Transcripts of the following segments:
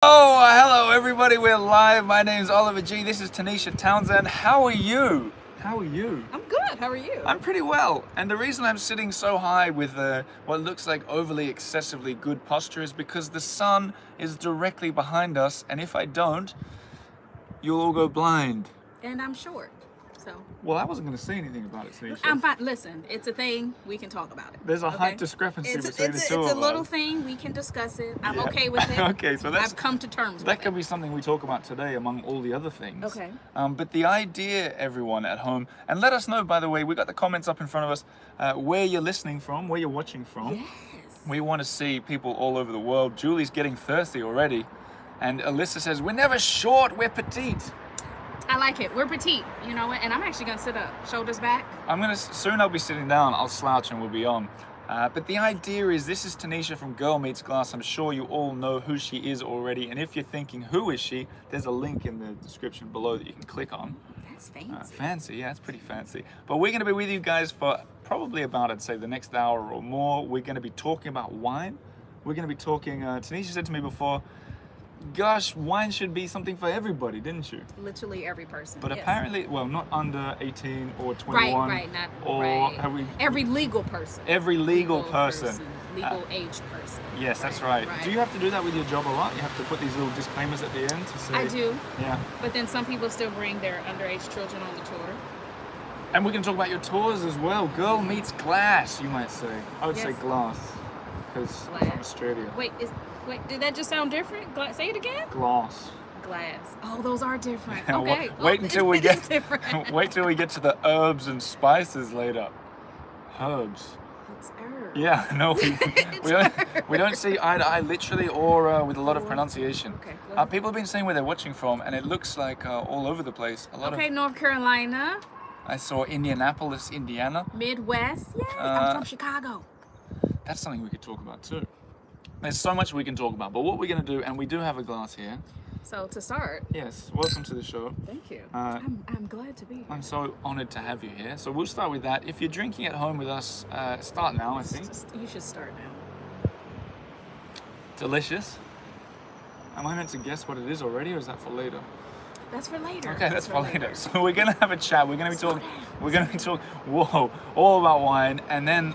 Oh, hello everybody, we're live. My name's Oliver G. This is Tanisha Townsend. How are you? How are you? I'm good. How are you? I'm pretty well. And the reason I'm sitting so high with what looks like overly excessively good posture is because the sun is directly behind us. And if I don't, you'll all go blind. And I'm short. So. Well, I wasn't going to say anything about it, Tanisha. I'm fine. Listen, it's a thing. We can talk about it. There's a height discrepancy between the two of us. It's a little thing. We can discuss it. I'm okay with it. Okay, so I've come to terms with it. That could be something we talk about today among all the other things. Okay. But the idea, everyone at home, and let us know, by the way, we got the comments up in front of us, where you're listening from, where you're watching from. Yes. We want to see people all over the world. Julie's getting thirsty already. And Alyssa says, we're never short, we're petite. I like it. We're petite, you know what? And I'm actually going to sit up, shoulders back. Soon I'll be sitting down, I'll slouch and we'll be on. But the idea is, this is Tanisha from Girl Meets Glass. I'm sure you all know who she is already. And if you're thinking, who is she? There's a link in the description below that you can click on. That's fancy. Fancy, yeah, it's pretty fancy. But we're going to be with you guys for probably about, I'd say, the next hour or more. We're going to be talking about wine. We're going to be talking, Tanisha said to me before, gosh, wine should be something for everybody, didn't you? Literally every person. But yes. Apparently, well, not under 18 or 21. Right, not or right. Every legal person. Every legal person. Legal age person. Yes, that's right. Do you have to do that with your job a lot? You have to put these little disclaimers at the end to say... I do. Yeah. But then some people still bring their underage children on the tour. And we can talk about your tours as well. Girl Meets Glass, you might say. I would say glass, because I'm from Australia. Wait, did that just sound different? Say it again? Glass. Glass. Oh, those are different. Yeah, okay. Wait until we get to the herbs and spices later. Herbs. It's herbs. Yeah, no, we don't see eye to eye literally or with a lot of pronunciation. Okay. People have been saying where they're watching from, and it looks like all over the place. North Carolina. I saw Indianapolis, Indiana. Midwest. Yeah, I'm from Chicago. That's something we could talk about too. There's so much we can talk about, but what we're going to do, and we do have a glass here. So to start. Yes, welcome to the show. Thank you. I'm glad to be here. I'm so honored to have you here. So we'll start with that. If you're drinking at home with us, start now, I think. You should start now. Delicious. Am I meant to guess what it is already, or is that for later? That's for later. Okay, that's for later. So we're gonna have a chat. We're gonna be talking. Whoa, all about wine, and then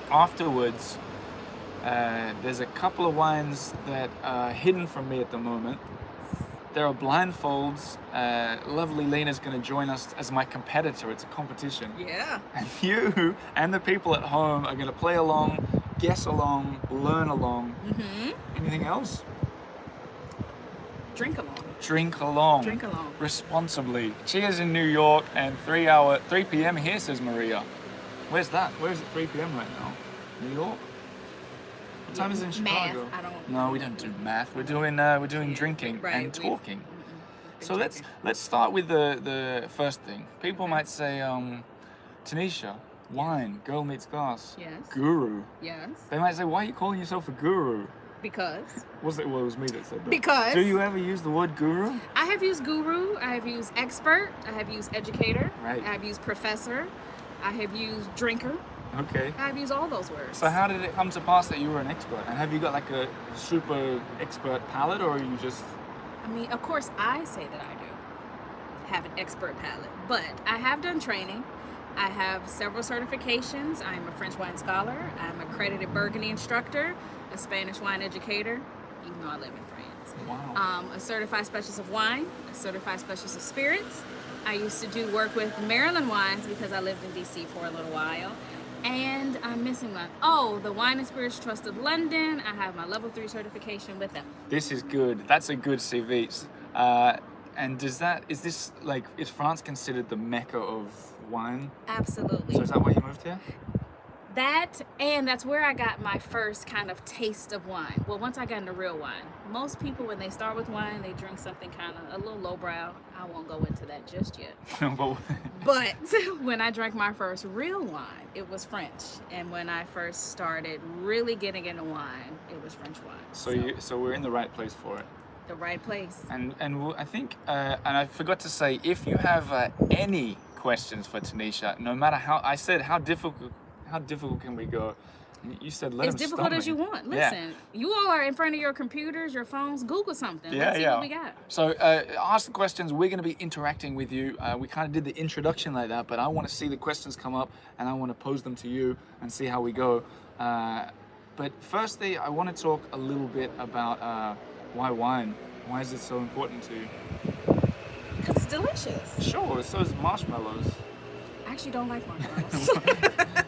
afterwards. There's a couple of wines that are hidden from me at the moment. There are blindfolds. Lovely Lena's going to join us as my competitor. It's a competition. Yeah. And you and the people at home are going to play along, guess along, learn along. Mm-hmm. Anything else? Drink along. Drink along. Drink along. Responsibly. Cheers in New York, and 3 p.m. here, says Maria. Where's that? Where is it 3 p.m. right now? New York? What time is it in Chicago? Math. I don't. No, we don't do math. We're doing drinking and talking. So let's start with the first thing. People might say, Tanisha, wine, girl meets glass. Yes. Guru. Yes. They might say, why are you calling yourself a guru? Because. It was me that said that. Because. Do you ever use the word guru? I have used guru. I have used expert. I have used educator. Right. I have used professor. I have used drinker. Okay. I've used all those words. So how did it come to pass that you were an expert? And have you got like a super expert palate, or are you just... I mean, of course I say that I do have an expert palate, but I have done training. I have several certifications. I'm a French wine scholar. I'm an accredited Burgundy instructor, a Spanish wine educator, even though I live in France. Wow. A certified specialist of wine, a certified specialist of spirits. I used to do work with Maryland Wines because I lived in DC for a little while. And I'm missing one. Oh, the Wine and Spirits Trust of London. I have my level 3 certification with them. This is good. That's a good CV. And is France considered the mecca of wine? Absolutely. So is that why you moved here? That's where I got my first kind of taste of wine. Well, once I got into real wine. Most people, when they start with wine, they drink something kind of a little lowbrow. I won't go into that just yet. But when I drank my first real wine, it was French. And when I first started really getting into wine, it was French wine. So we're in the right place for it. The right place. And I think, and I forgot to say, if you have any questions for Tanisha, no matter how difficult can we go? You said let As him difficult stop as me. you want. Yeah. Listen, you all are in front of your computers, your phones. Google something. Let's see what we got. So ask the questions. We're going to be interacting with you. We kind of did the introduction like that, but I want to see the questions come up and I want to pose them to you and see how we go. But firstly, I want to talk a little bit about why wine. Why is it so important to you? Because it's delicious. Sure, so is marshmallows. I actually don't like marshmallows.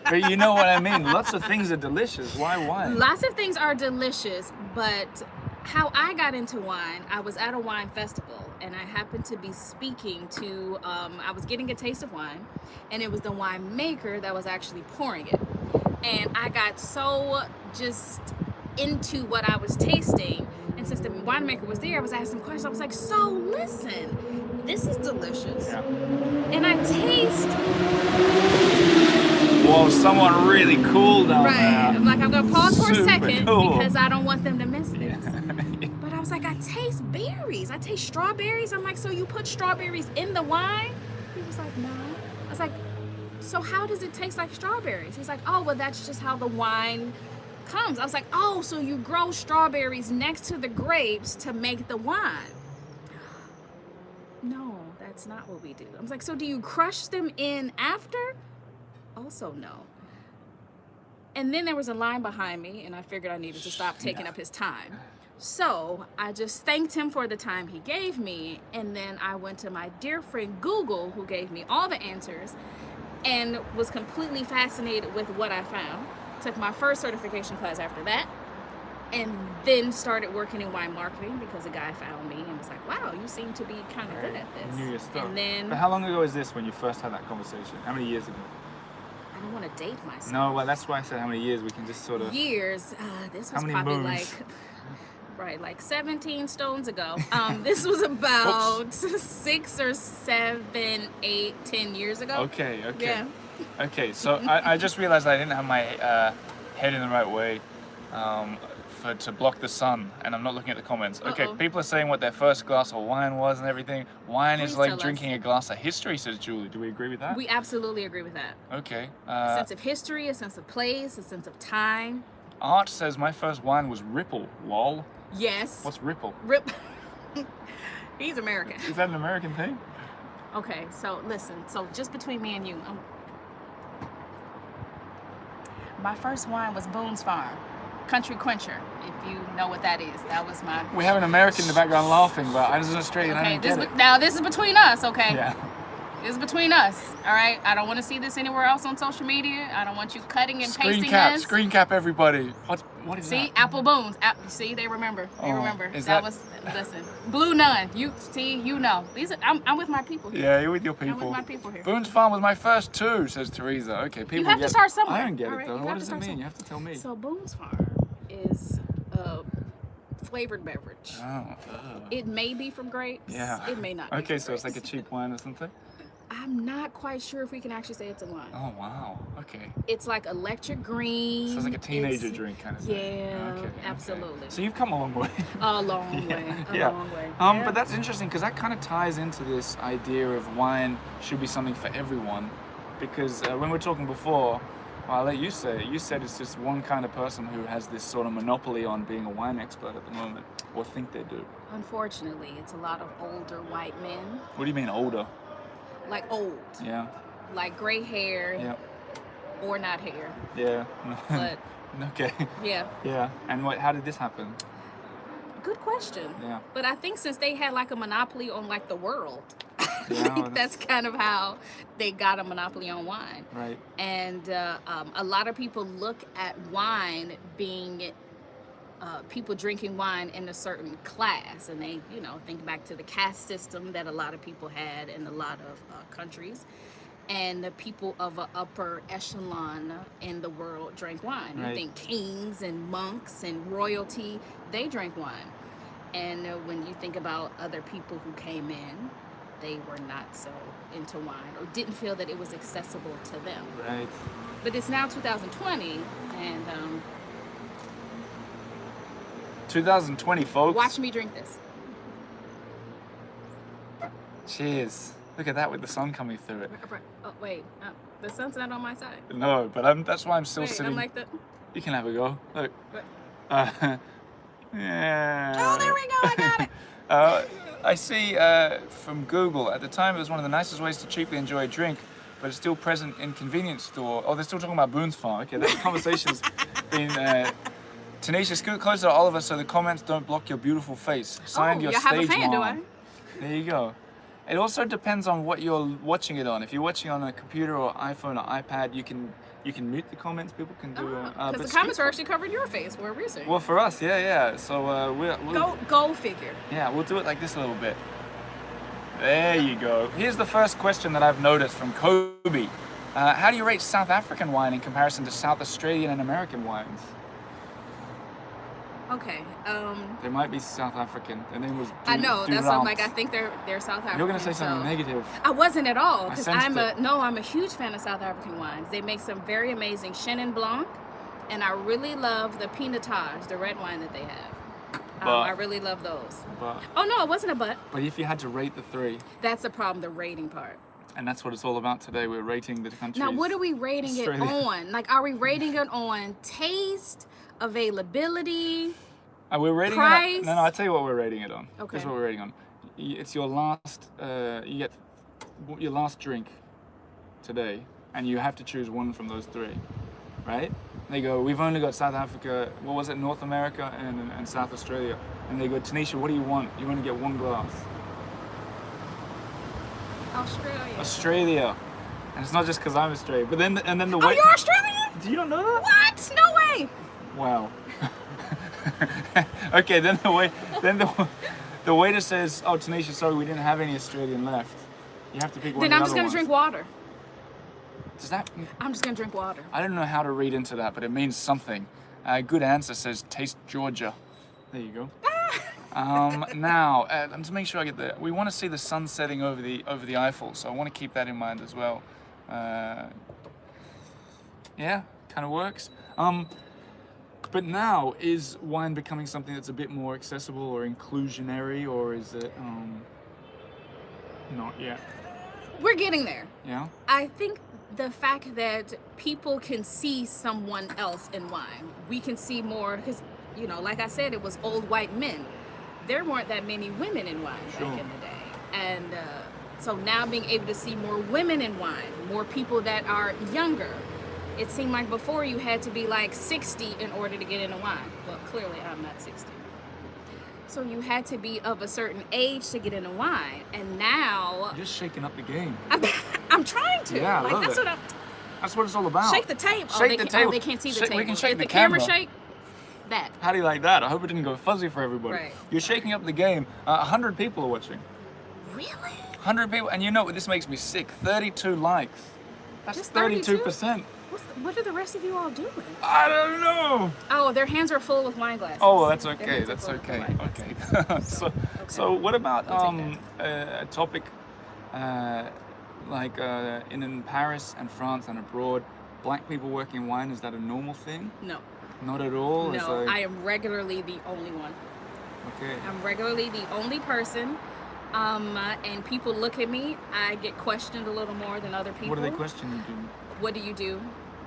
But you know what I mean. Lots of things are delicious. Why wine? Lots of things are delicious, but how I got into wine, I was at a wine festival and I happened to be speaking to, I was getting a taste of wine, and it was the winemaker that was actually pouring it. And I got so just into what I was tasting, and since the winemaker was there, I was asking questions. I was like, so listen, this is delicious. Yeah. And I taste... Whoa, someone really cool down Right. there. I'm like, I'm gonna pause for a Super second cool. because I don't want them to miss this. Yeah. But I was like, I taste berries. I taste strawberries. I'm like, so you put strawberries in the wine? He was like, no. I was like, so how does it taste like strawberries? He's like, oh, well, that's just how the wine comes. I was like, oh, so you grow strawberries next to the grapes to make the wine? No, that's not what we do. I was like, so do you crush them in after? Also, no. And then there was a line behind me, and I figured I needed to stop taking up his time. So I just thanked him for the time he gave me, and then I went to my dear friend Google, who gave me all the answers, and was completely fascinated with what I found. Took my first certification class after that, and then started working in wine marketing because a guy found me and was like, wow, you seem to be kind of good at this. Knew your stuff. And then, But how long ago is this when you first had that conversation? How many years ago? I don't want to date myself. No, well, that's why I said how many years. We can just sort of... Years. This How was many probably moons? like 17 stones ago. This was about 6 or 7, 8, 10 years ago. Okay. Yeah. Okay, so I just realized I didn't have my head in the right way to block the sun, and I'm not looking at the comments. Okay, Uh-oh. people are saying what their first glass of wine was and everything. Wine is Please like tell us. drinking a glass of history, says Julie. Do we agree with that? We absolutely agree with that. Okay. A sense of history, a sense of place, a sense of time. Art says my first wine was Ripple. Lol. Yes. What's Ripple? Rip. He's American. Is that an American thing? Okay, so listen. So just between me and you, my first wine was Boone's Farm, Country Quencher. If you know what that is, that was my. We have an American in the background laughing, but I was an Australian. I Okay, didn't get it. now this is between us. Okay. Yeah. This is between us, all right? I don't want to see this anywhere else on social media. I don't want you cutting and Screen pasting cap, this. screen cap, everybody. What is See, that? Apple Boones. See, they remember. They Oh, remember. is That that- was, listen, Blue Nun. You see, you know. These are, I'm with my people here. Yeah, you're with your I'm people. with my people here. Boone's Farm was my first too, says Teresa. Okay, people You have to get- start somewhere. I don't get all it right? though. You What have does to it start mean? You have to tell me. So Boone's Farm is a flavored beverage. Oh. It may be from grapes. Yeah. It may not be Okay, from so it's like a grapes. cheap wine or something? I'm not quite sure if we can actually say it's a wine. Oh, wow. Okay. It's like electric green. So it's like a teenager It's- drink kind of thing. Yeah, Okay, absolutely. So you've come a long way. A long way. A Yeah. long way. But that's interesting because that kind of ties into this idea of wine should be something for everyone. Because when we were talking before, well, I'll let you say it. You said it's just one kind of person who has this sort of monopoly on being a wine expert at the moment, or think they do. Unfortunately, it's a lot of older white men. What do you mean older? Like old. Yeah. Like gray hair Yeah. or not hair. Yeah. But Okay. yeah, Yeah. And how did this happen? good question. Yeah. But I think since they had like a monopoly on like the world, Yeah, I think that's kind of how they got a monopoly on wine. Right. And a lot of people look at wine being people drinking wine in a certain class, and they, think back to the caste system that a lot of people had in a lot of countries, and the people of an upper echelon in the world drank wine. Right. You think kings and monks and royalty, they drank wine. And when you think about other people who came in, they were not so into wine or didn't feel that it was accessible to them. Right. But it's now 2020, and 2020, folks. watch me drink this. Cheers. Look at that with the sun coming through it. Oh, wait. The sun's not on my side. No, but that's why I'm still Wait, sitting. I'm like the... You can have a go. Look. What? Yeah. Oh, there we go. I got it. I see from Google, at the time it was one of the nicest ways to cheaply enjoy a drink, but it's still present in convenience store. Oh, they're still talking about Boone's Farm. Okay, that conversation's been... Tanisha, scoot closer to Oliver so the comments don't block your beautiful face. Signed, your you have a stage fan, do mom. There you go. It also depends on what you're watching it on. If you're watching on a computer or iPhone or iPad, you can mute the comments. People can do... Because the comments are actually covering your face where we're seeing. Well, for us, yeah. So we'll... Go figure. Yeah, we'll do it like this a little bit. There you go. Here's the first question that I've noticed from Kobe. How do you rate South African wine in comparison to South Australian and American wines? Okay. They might be South African. Their name was I know. That's what I'm like. I think they're South African. You're gonna say something negative. I wasn't at all, because I sensed it. I'm a huge fan of South African wines. They make some very amazing Chenin Blanc, and I really love the Pinotage, the red wine that they have. I really love those. But Oh no, it wasn't a but. if you had to rate the three, That's the problem, the rating part. and that's what it's all about today. We're rating the countries. Now, what are we rating it Australia. on? Like, are we rating it on taste, availability? We're rating Price? it on, no, I'll tell you what we're rating it on. Okay. Here's what we're rating on. It's your last, you get your last drink today, and you have to choose one from those three, right? They go, we've only got South Africa, what was it, North America and South Australia. And they go, Tanisha, what do you want? You want to get one glass. Australia. And it's not just because I'm Australian, but then the Oh, way... you're Australian? Do you not know that? What? No way. Wow. Okay, then the waiter says, "Oh, Tanisha, sorry, we didn't have any Australian left. You have to pick one." Then of I'm the just other gonna ones." drink water. Does that? I'm just gonna drink water. I don't know how to read into that, but it means something. Good answer says taste Georgia. There you go. Now, to make sure I get we want to see the sun setting over the Eiffel, so I want to keep that in mind as well. Yeah, kind of works. But now, is wine becoming something that's a bit more accessible or inclusionary, or is it not yet? We're getting there. Yeah? I think the fact that people can see someone else in wine, we can see more, because, like I said, it was old white men. There weren't that many women in wine Sure. back in the day. And so now being able to see more women in wine, more people that are younger. It seemed like before you had to be like 60 in order to get into wine. Well, clearly I'm not 60. So you had to be of a certain age to get into wine. And now... You're just shaking up the game. I'm trying to. Yeah, I love that's it. what That's what it's all about. Shake the table. Shake the table. Oh, they can't see the table. We can shake If the camera camera. shake, that. How do you like that? I hope it didn't go fuzzy for everybody. Right. You're shaking up the game. 100 people are watching. Really? 100 people, and this makes me sick. 32 likes. That's Just 32? 32%. What are the rest of you all doing? I don't know. Oh, their hands are full with wine glasses. Oh, well, that's Their okay. hands are That's full with okay. wine glasses. Okay. So what about We'll take a topic like in Paris and France and abroad? Black people working in wine, is that a normal thing? No. Not at all. It's No, like, I am regularly the only one. okay. I'm regularly the only person. And people look at me. I get questioned a little more than other people. What do they question you? What do you do?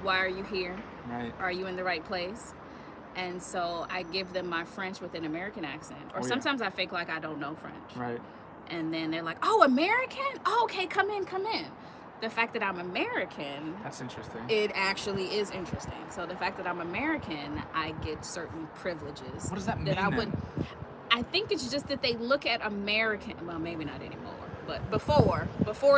Why are you here? Right. Are you in the right place? And so I give them my French with an American accent. Or Oh, yeah. sometimes I fake like I don't know French. Right. And then they're like, oh, American? Oh, okay, come in. The fact that I'm American, That's interesting. it actually is interesting. So the fact that I'm American, I get certain privileges. What does that mean I then? I think it's just that they look at American, well, maybe not anymore, but before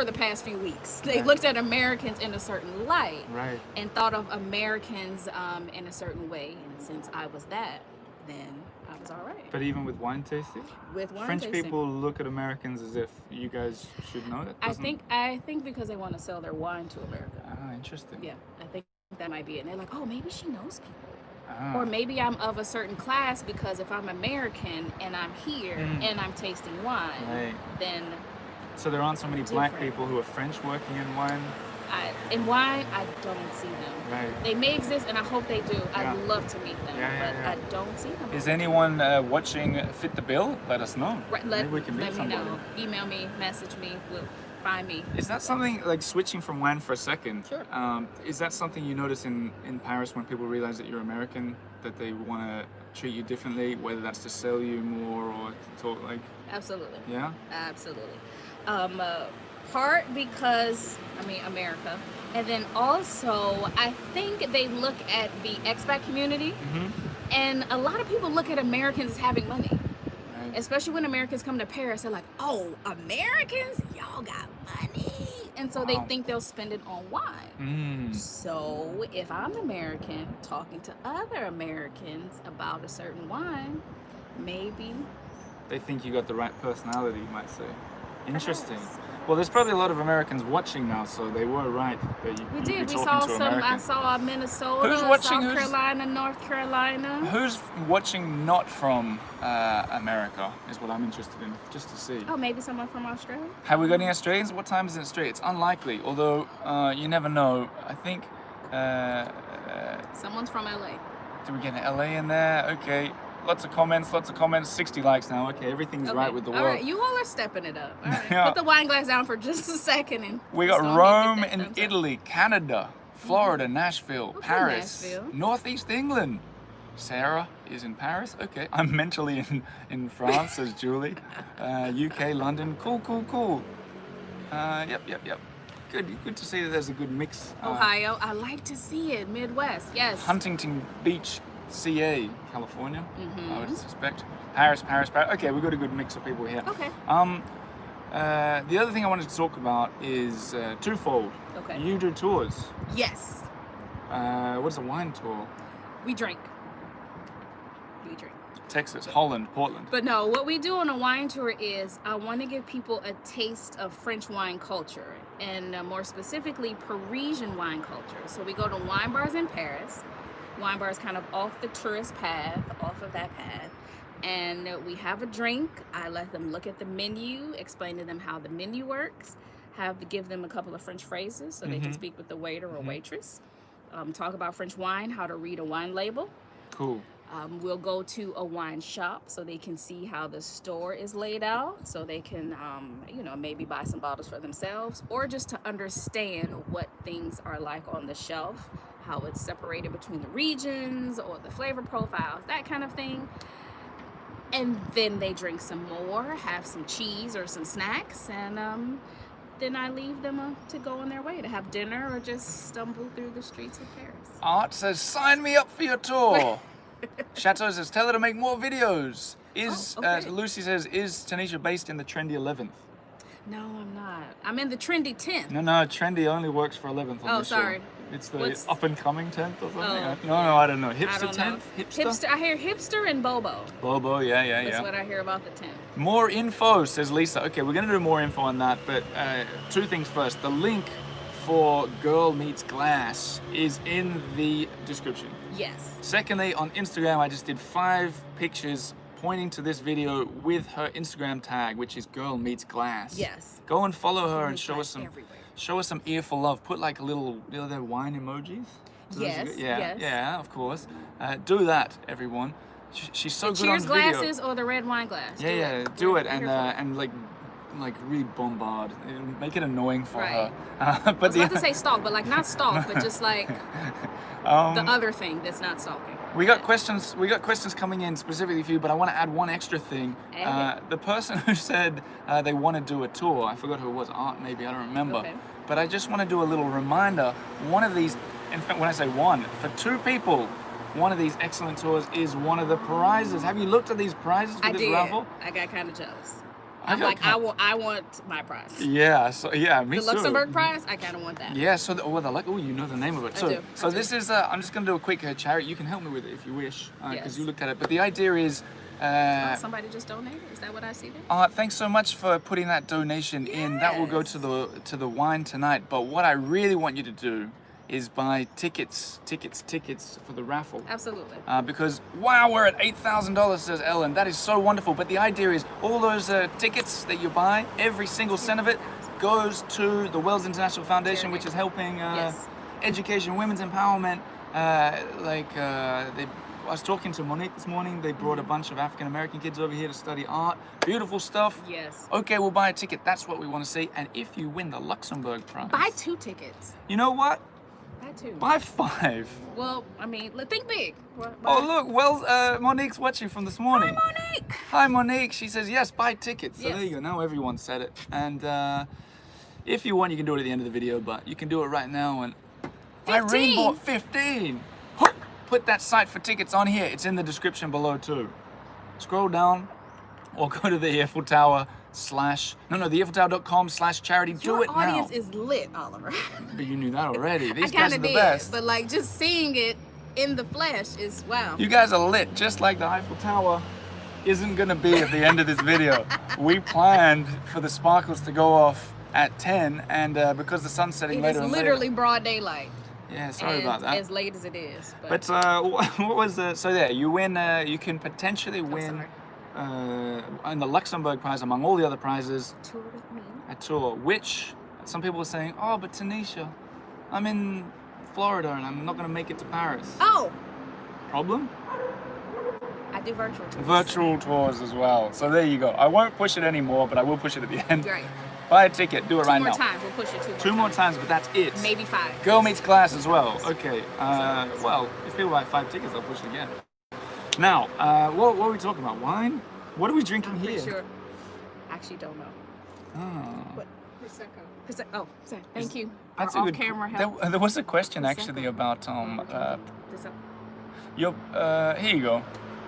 the past few weeks, they Yeah. looked at Americans in a certain light. Right. And thought of Americans in a certain way. And since I was that, then I was all right. But even with wine tasting, With wine French tasting. people look at Americans as if you guys should know that. I think because they want to sell their wine to America. Ah, interesting. Yeah, I think that might be it. And they're like, oh, maybe she knows people. Ah. Or maybe I'm of a certain class because if I'm American and I'm here and I'm tasting wine, Right. then So there aren't so many black Different. people who are French working in wine. in wine, I don't see them. Right. They may exist, and I hope they do. Yeah. I'd love to meet them, Yeah, but yeah. I don't see them. Is anyone watching fit the bill? Let us know. Right, Maybe we can meet let me somebody. know. Email me, message me. We'll find me. Is that something, like switching from wine for a second? Sure. Is that something you notice in Paris when people realize that you're American, that they want to treat you differently, whether that's to sell you more or to talk like? Absolutely. Yeah. Absolutely. Part because, I mean, America. And then also, I think they look at the expat community, and a lot of people look at Americans as having money. Right. Especially when Americans come to Paris, they're like, oh, Americans? Y'all got money. And so they think they'll spend it on wine. So if I'm American talking to other Americans about a certain wine, maybe. They think you got the right personality, you might say. Interesting. Perhaps. Well, there's probably a lot of Americans watching now, so they were right that We you'd did. be We talking saw to some. Americans. I saw Minnesota, Who's watching? South Carolina, North Carolina. Who's watching not from America is what I'm interested in, just to see. Oh, maybe someone from Australia. Have we got any Australians? What time is it in Australia? It's unlikely, although you never know. I think. Someone's from LA. Do we get an LA in there? Okay. Lots of comments. 60 likes now. Okay, everything's Okay. right with the All world. right, you all are stepping it up. All right. Yeah. Put the wine glass down for just a second. And We got just don't Rome get that in thumbs up. Italy, Canada, Florida, Nashville, Okay, Paris, Nashville. Northeast England. Sarah is in Paris. Okay, I'm mentally in France as Julie. UK, London. Cool. Yep. Good to see that there's a good mix. Ohio. I like to see it. Midwest. Yes. Huntington Beach, CA, California. I would suspect. Paris. Okay, we've got a good mix of people here. Okay. The other thing I wanted to talk about is twofold. Okay. You do tours. Yes. What's a wine tour? We drink. We drink. Texas, Holland, Portland. But no, what we do on a wine tour is I want to give people a taste of French wine culture, and more specifically Parisian wine culture. So we go to wine bars in Paris. Wine bars kind of off the tourist path, off of that path. And we have a drink. I let them look at the menu, explain to them how the menu works, give them a couple of French phrases so they can speak with the waiter or waitress. Talk about French wine, how to read a wine label. Cool. We'll go to a wine shop so they can see how the store is laid out, so they can, maybe buy some bottles for themselves, or just to understand what things are like on the shelf, how it's separated between the regions or the flavor profiles, that kind of thing. And then they drink some more, have some cheese or some snacks, and then I leave them to go on their way to have dinner or just stumble through the streets of Paris. Art says, sign me up for your tour. Chateau says, tell her to make more videos. Okay. Lucy says, is Tanisha based in the trendy 11th? No, I'm not. I'm in the trendy 10th. No, trendy only works for 11th on Oh, this show. sorry. It's the What's- up and coming 10th or something. Oh. No, I don't know. Hipster I don't know. 10th? Hipster? I hear hipster and Bobo. Bobo, yeah. That's what I hear about the 10th. More info, says Lisa. Okay, we're going to do more info on that, but two things first. The link for Girl Meets Glass is in the description. Yes. Secondly, on Instagram, I just did 5 pictures pointing to this video with her Instagram tag, which is Girl Meets Glass. Yes. Go and follow her and Meets show us Glass everywhere. show us some earful love. Put like a little, their wine emojis. So those are Yes, good. Yeah, yes. yeah, of course. Do that, everyone. She's so The good on cheers video. glasses or the red wine glass. Yeah, do it, We're and here for it. like really bombard, make it annoying for Right. her. I was about to say stalk, but like not stalk, but just like the other thing that's not stalking. We got questions. We got questions coming in specifically for you, but I want to add one extra thing. Okay. The person who said they want to do a tour, I forgot who it was. Art, maybe, I don't remember. Okay. But I just want to do a little reminder. One of these, in fact, when I say one, for 2 people, one of these excellent tours is one of the prizes. Have you looked at these prizes for I this did. raffle? I got kind of jealous. I I'm got like, kind- I want my prize. Yeah. So yeah, me The too. Luxembourg prize, I kind of want that. Yeah, so you know the name of it. I do. So this is, I'm just going to do a quick charity. You can help me with it if you wish, because Yes. you looked at it. But the idea is, Somebody just donated. Is that what I see there? thanks so much for putting that donation in. That will go Yes. to the wine tonight. But what I really want you to do is buy tickets for the raffle. Absolutely. Because wow, we're at $8,000, says Ellen. That is so wonderful. But the idea is, all those tickets that you buy, every single cent of it goes to the Wells International Foundation, which is helping Yes. education, women's empowerment. I was talking to Monique this morning. They brought a bunch of African-American kids over here to study art. Beautiful stuff. Yes. Okay, we'll buy a ticket. That's what we want to see. And if you win the Luxembourg prize... Buy 2 tickets. You know what? Buy 2. Buy 5. Well, I mean, think big. Oh, look. Well, Monique's watching from this morning. Hi, Monique. Hi, Monique. She says, yes, buy tickets. So Yes. there you go. Now everyone said it. And if you want, you can do it at the end of the video, but you can do it right now. And 15. Irene bought 15. Put that site for tickets on here. It's in the description below too. Scroll down or go to the Eiffel Tower / theeiffeltower.com/charity. Do it now. Your audience is lit, Oliver. But you knew that already. These I guys kind are of the did, best. but like just seeing it in the flesh is wow. You guys are lit, just like the Eiffel Tower isn't gonna be at the end of this video. We planned for the sparkles to go off at 10, and because the sun's setting later It and is later. literally broad daylight. Yeah, sorry and about that. As late as it is. But what was the... So there, you win, you can potentially win in the Luxembourg prize among all the other prizes. Tour with me. A tour, which some people are saying, oh, but Tanisha, I'm in Florida and I'm not going to make it to Paris. Oh! Problem? I do virtual tours. Virtual tours as well. So there you go. I won't push it anymore, but I will push it at the end. Right. Buy a ticket, do it right now. 2 more times, we'll push it 2 more Two more times, but that's it. Maybe 5. Girl meets class as well. Okay. Well, if people buy 5 tickets, I'll push it again. Now, what are we talking about? Wine? What are we drinking I'm here? pretty sure. I actually don't know. Oh. What? Prosecco. Oh, sorry. Thank you. That's Our a good. off-camera help. There was a question Prosecco. actually about Prosecco. here you go.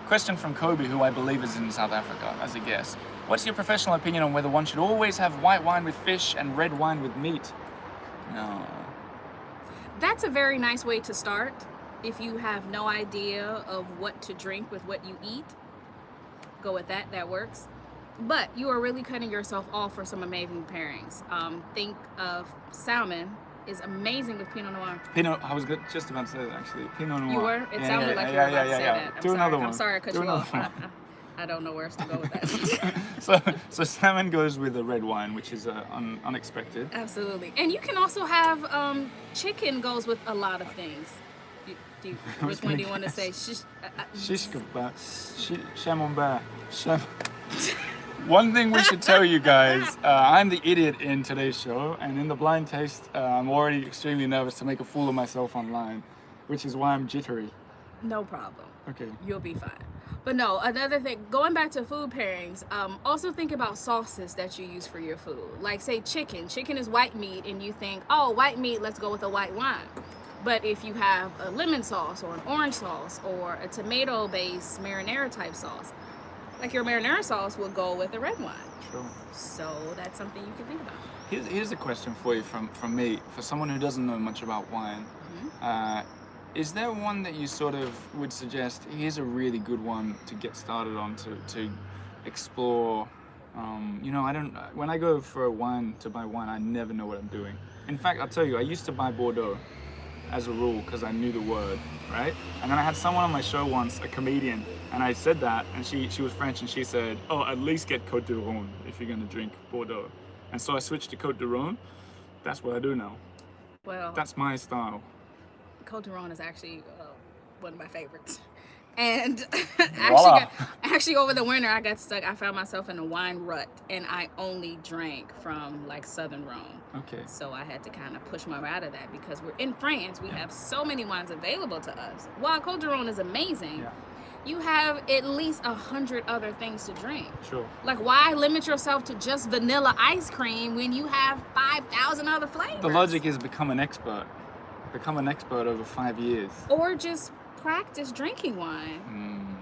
Question from Kobe, who I believe is in South Africa, as a guest. What's your professional opinion on whether one should always have white wine with fish and red wine with meat? No. That's a very nice way to start. If you have no idea of what to drink with what you eat, go with that. That works. But you are really cutting yourself off for some amazing pairings. Think of salmon is amazing with Pinot Noir. Pinot. I was just about to say that actually. Pinot Noir. You were? It sounded like you were about to say that. Do another one. I'm sorry I cut Do you off. another I don't know where else to go with that. So salmon goes with the red wine, which is unexpected. Absolutely. And you can also have chicken goes with a lot of things. Which one do you want to say? Shish kebab. Camembert. One thing we should tell you guys, I'm the idiot in today's show, and in the blind taste, I'm already extremely nervous to make a fool of myself online, which is why I'm jittery. No problem. Okay. You'll be fine. But no, another thing, going back to food pairings, also think about sauces that you use for your food. Like say chicken. Chicken is white meat, and you think, oh, white meat, let's go with a white wine. But if you have a lemon sauce or an orange sauce or a tomato-based marinara type sauce, like your marinara sauce will go with a red wine. Sure. So that's something you can think about. Here's a question for you from me, for someone who doesn't know much about wine. Mm-hmm. Is there one that you sort of would suggest, here's a really good one to get started on, to explore? You know, when I go for a wine, to buy wine, I never know what I'm doing. In fact, I'll tell you, I used to buy Bordeaux as a rule because I knew the word, right? And then I had someone on my show once, a comedian, and I said that, and she was French, and she said, oh, at least get Côte du Rhône if you're gonna drink Bordeaux. And so I switched to Côte du Rhône. That's what I do now. Well, that's my style. Côte du Rhône is actually one of my favorites. And actually over the winter I got stuck. I found myself in a wine rut, and I only drank from like Southern Rhone. Okay. So I had to kind of push my way out of that because we're in France. We have so many wines available to us. While Côte du Rhône is amazing, you have at least 100 other things to drink. Sure. Like, why limit yourself to just vanilla ice cream when you have 5,000 other flavors? The logic is become an expert. Become an expert over 5 years. Or just practice drinking wine.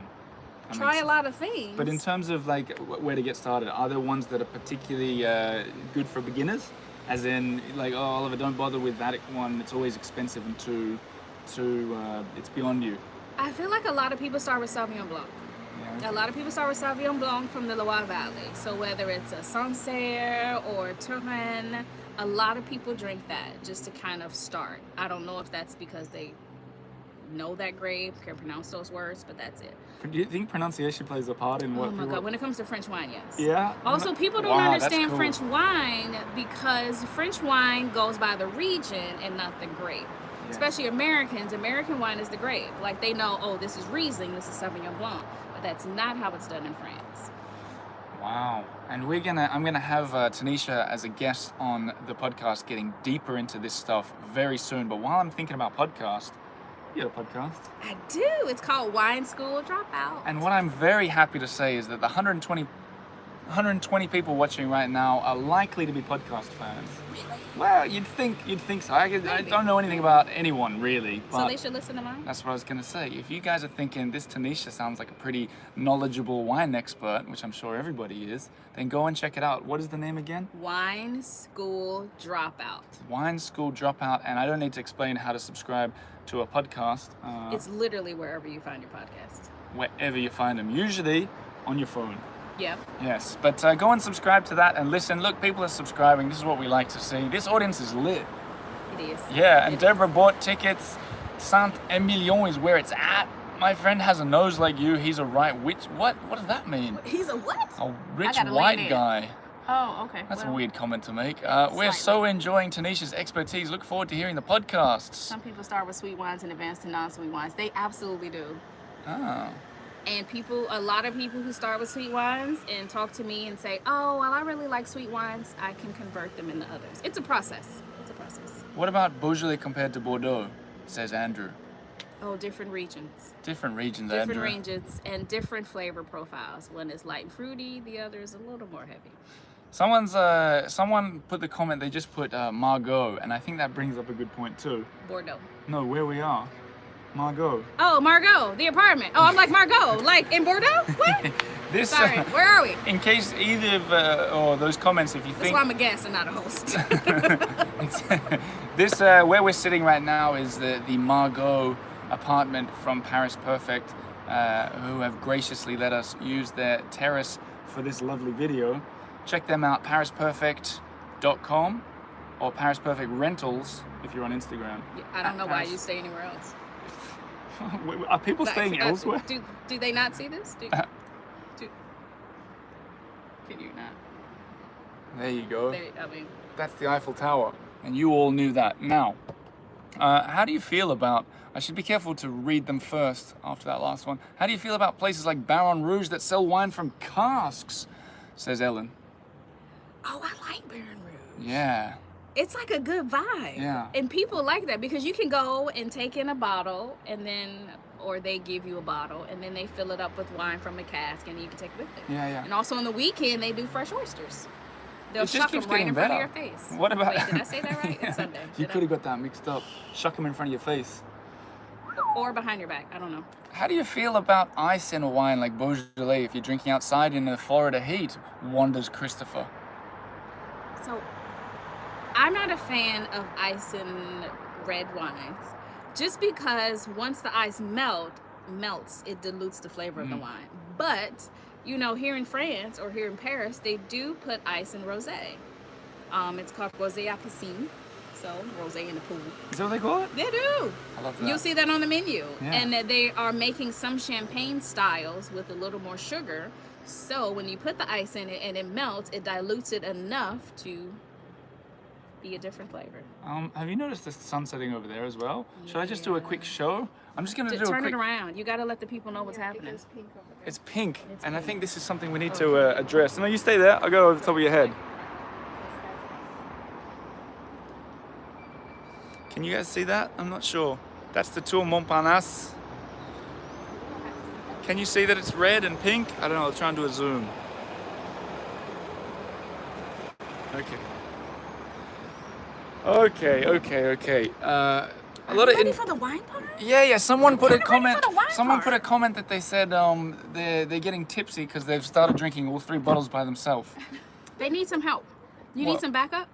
Try a lot of things. But in terms of like where to get started, are there ones that are particularly good for beginners? As in, like, oh, Oliver, don't bother with that one. It's always expensive and too it's beyond you. I feel like a lot of people start with Sauvignon Blanc. Yeah. A lot of people start with Sauvignon Blanc from the Loire Valley. So whether it's a Sancerre or Touraine, a lot of people drink that just to kind of start. I don't know if that's because they know that grape, can pronounce those words, but that's it. Do you think pronunciation plays a part in what? Oh my God, when it comes to French wine, yes. Yeah? Also, people don't understand French wine because French wine goes by the region and not the grape. Especially Americans. American wine is the grape. Like they know, oh, this is Riesling, this is Sauvignon Blanc. But that's not how it's done in France. Wow. And I'm gonna have Tanisha as a guest on the podcast, getting deeper into this stuff very soon. But while I'm thinking about podcast, you have a podcast. I do. It's called Wine School Dropout. And what I'm very happy to say is that the 120 people watching right now are likely to be podcast fans. Really? Well, you'd think so. I don't know anything about anyone really, but So they should listen to mine? that's what I was gonna say. If you guys are thinking this Tanisha sounds like a pretty knowledgeable wine expert, which I'm sure everybody is, then go and check it out. What is the name again? Wine School Dropout. Wine School Dropout, and I don't need to explain how to subscribe to a podcast. It's literally wherever you find your podcast. Wherever you find them, usually on your phone. Yep. Yes, but go and subscribe to that and listen. Look, people are subscribing. This is what we like to see. This audience is lit. It is. Yeah, and Deborah bought tickets. Saint-Emilion is where it's at. My friend has a nose like you. He's a right witch. What does that mean? He's a what? A rich gotta white lean in. guy. Oh, okay. That's a well, weird comment to make. We're Slightly. so enjoying Tanisha's expertise. Look forward to hearing the podcasts. Some people start with sweet wines and advance to non-sweet wines. They absolutely do. Oh. And a lot of people who start with sweet wines and talk to me and say, oh, well, I really like sweet wines, I can convert them into others. It's a process. It's a process. What about Beaujolais compared to Bordeaux, says Andrew? Oh, different regions. Different regions, Different Andrew. ranges and different flavor profiles. One is light and fruity, the other is a little more heavy. Someone put the comment, they just put Margot, and I think that brings up a good point too. Bordeaux. No, where we are. Margot. Oh, Margot, the apartment. Oh, I'm like Margot, like in Bordeaux? What? This, Sorry, where are we? in case either of or those comments, if you That's think why I'm a guest and not a host. this where we're sitting right now is the Margot apartment from Paris Perfect, who have graciously let us use their terrace for this lovely video. Check them out, parisperfect.com or Paris Perfect Rentals if you're on Instagram. I don't know why you stay anywhere else. Are people staying elsewhere? Do they not see this? Can you not? There you go. I mean, That's the Eiffel Tower, and you all knew that. Now, how do you feel about, I should be careful to read them first after that last one. How do you feel about places like Baron Rouge that sell wine from casks, says Ellen. oh, I like Baron Rouge. Yeah. It's like a good vibe. Yeah. And people like that because you can go and take in a bottle and then, or they give you a bottle and then they fill it up with wine from a cask and you can take it with them. Yeah, yeah. And also on the weekend, they do fresh oysters. They'll It just shuck them keeps right getting in front of better. your face. What about... Wait, did I say that right? It's Sunday. You Did could have got that mixed up. Shuck them in front of your face. Or behind your back. I don't know. How do you feel about ice in a wine like Beaujolais if you're drinking outside in the Florida heat? Wonders Christopher. So, I'm not a fan of ice in red wines. Just because once the ice melts, it dilutes the flavor of the wine. But, you know, here in France or here in Paris, they do put ice in rosé. It's called rosé à piscine. So, rosé in the pool. Is that what they call it? They do. I love that. You'll see that on the menu. Yeah. And that they are making some champagne styles with a little more sugar. So when you put the ice in it and it melts, it dilutes it enough to be a different flavor. Have you noticed the sun setting over there as well? Should I just do a quick show? I'm just going to do a Turn quick... it around. You got to let the people know what's happening. It's pink, It's and I pink. think this is something we need to address. No, you stay there. I'll go over the top of your head. Can you guys see that? I'm not sure. That's the Tour Montparnasse. Can you see that it's red and pink? I don't know. I'll try and do a zoom. Okay. A lot of Ready for the wine part? yeah. Someone put a Ready for comment. the wine Someone put a part. comment that they said they're getting tipsy because they've started drinking all 3 bottles by themselves. They need some help. You Well, need some backup?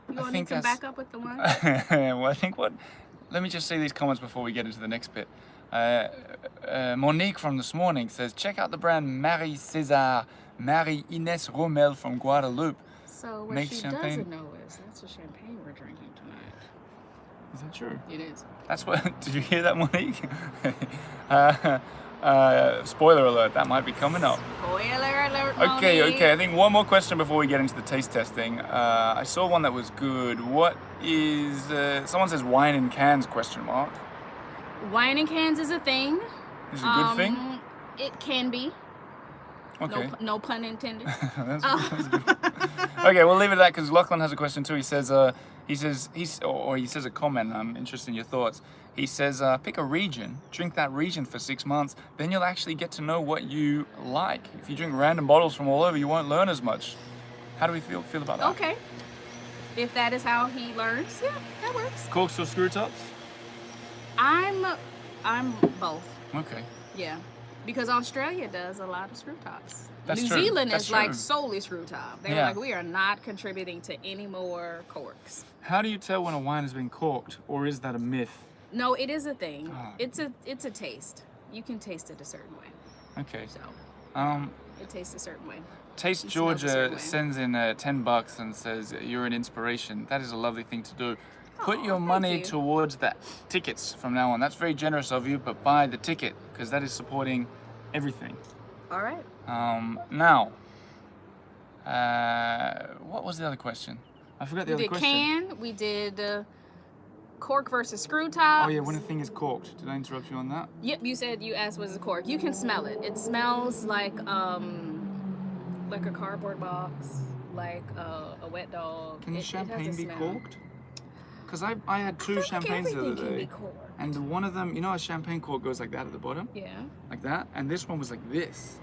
You I gonna think need some that's- backup with the wine? Well, I think what. Let me just see these comments before we get into the next bit. Monique from this morning says, check out the brand Marie César, Marie Ines Rommel from Guadeloupe. So what Make she champagne. doesn't know is that's the champagne we're drinking tonight. Is that true? It is. That's what. Did you hear that, Monique? Spoiler alert, that might be coming up. Spoiler alert, Okay, Monique. okay. I think one more question before we get into the taste testing. I saw one that was good. What is... someone says wine in cans, question mark. Wine in cans is a thing. Is it a good thing? It can be. Okay. No pun intended. That's good. Okay, we'll leave it at that because Lachlan has a question too. He says a comment. I'm interested in your thoughts. He says, pick a region, drink that region for 6 months, then you'll actually get to know what you like. If you drink random bottles from all over, you won't learn as much. How do we feel about that? Okay. If that is how he learns, yeah, that works. Corks or screw tops? I'm both. Okay. Yeah. Because Australia does a lot of screw tops. That's New true. Zealand That's is like true. solely screw top. They're Yeah. like, we are not contributing to any more corks. How do you tell when a wine has been corked, or is that a myth? No, it is a thing. Ah. It's a taste. You can taste it a certain way. Okay. So it tastes a certain way. Taste It smells a certain Georgia way. sends in $10 and says you're an inspiration. That is a lovely thing to do. Put Aw, your thank money you. towards the tickets from now on. That's very generous of you, but buy the ticket because that is supporting everything. All right. Now, what was the other question? I forgot the We other did question. can. We did cork versus screw top. Oh yeah, when a thing is corked. Did I interrupt you on that? Yep, you asked was a cork. You can smell it. It smells like a cardboard box, like a wet dog. Can the It has a champagne be smell. corked? Because I had two I feel like champagnes the other everything can day, be corked. and one of them, you know, a champagne cork goes like that at the bottom, Yeah. like that, and this one was like this,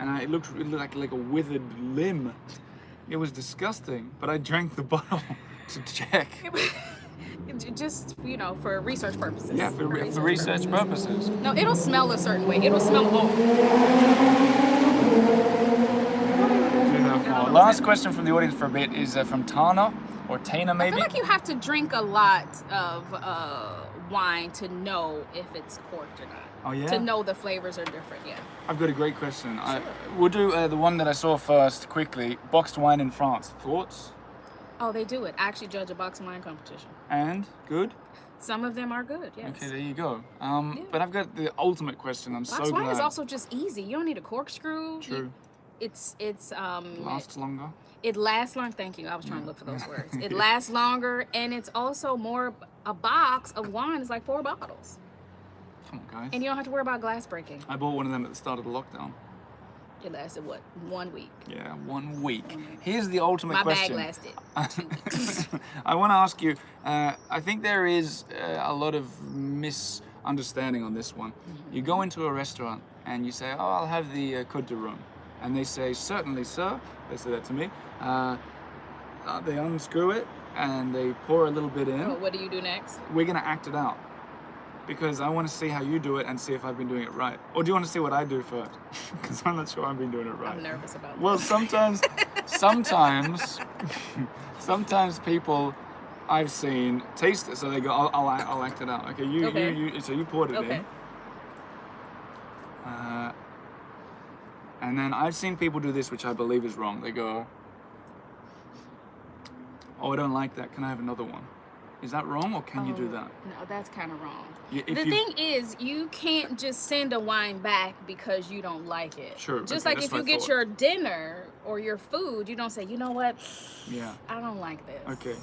and it looked like a withered limb. It was disgusting, but I drank the bottle to check. Just for research purposes. Yeah, for research purposes. No, it'll smell a certain way. It'll smell off. Beautiful. Last question from the audience for a bit is from Tana or Tana I maybe. feel like you have to drink a lot of wine to know if it's corked or not. Oh yeah. To know the flavors are different. Yeah. I've got a great question. Sure. We'll do the one that I saw first quickly. Boxed wine in France. Thoughts? Oh, they do it. I actually judge a box wine competition. And good. Some of them are good. Yes. Okay, there you go. But I've got the ultimate question. I'm Box so wine glad. is also just easy. You don't need a corkscrew. True. It's Lasts longer. It lasts long. Thank you. I was trying to look for those words. It lasts longer, and it's also more. A box of wine is like 4 bottles, Come on, guys. and you don't have to worry about glass breaking. I bought one of them at the start of the lockdown. It lasted what, 1 week? Yeah, 1 week. 1 week. Here's the ultimate My question. bag lasted 2 weeks. I want to ask you. I think there is a lot of misunderstanding on this one. You go into a restaurant and you say, "Oh, I'll have the Côte de Rhum," and they say, "Certainly, sir." They say that to me. They unscrew it and they pour a little bit in. Oh, what do you do next? We're gonna act it out because I want to see how you do it and see if I've been doing it right. Or do you want to see what I do first? Because I'm not sure I've been doing it right. I'm nervous about Well, this. sometimes people I've seen taste it, so they go, I'll act it out. Okay, so you poured it Okay. in. And then I've seen people do this, which I believe is wrong. They go, "Oh, I don't like that. Can I have another one?" Is that wrong, or can you do that? No, that's kind of wrong. If The you- thing is, you can't just send a wine back because you don't like it. Sure, Just okay, like that's if what you I get thought. your dinner or your food, you don't say, you know what, Yeah. I don't like this. Okay.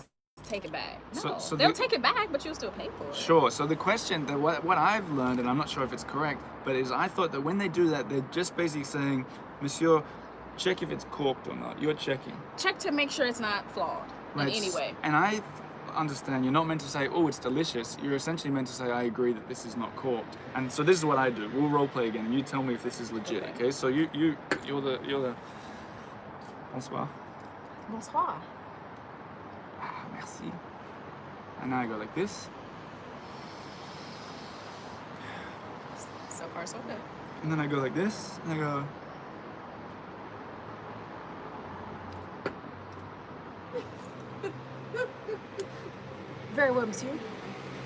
Take it back. No, So they'll the- take it back, but you'll still pay for it. Sure. So the question that what I've learned, and I'm not sure if it's correct, but is I thought that when they do that, they're just basically saying, "Monsieur, check if it's corked or not." You're checking. Check to make sure it's not flawed in any way. And I understand you're not meant to say, "Oh, it's delicious." You're essentially meant to say, "I agree that this is not corked." And so this is what I do. We'll role play again, and you tell me if this is legit. Okay. Okay. So you're the. Bonsoir. Bonsoir. Ah, merci. And now I go like this, So far, so good. and then I go like this, and I go. Very well, monsieur.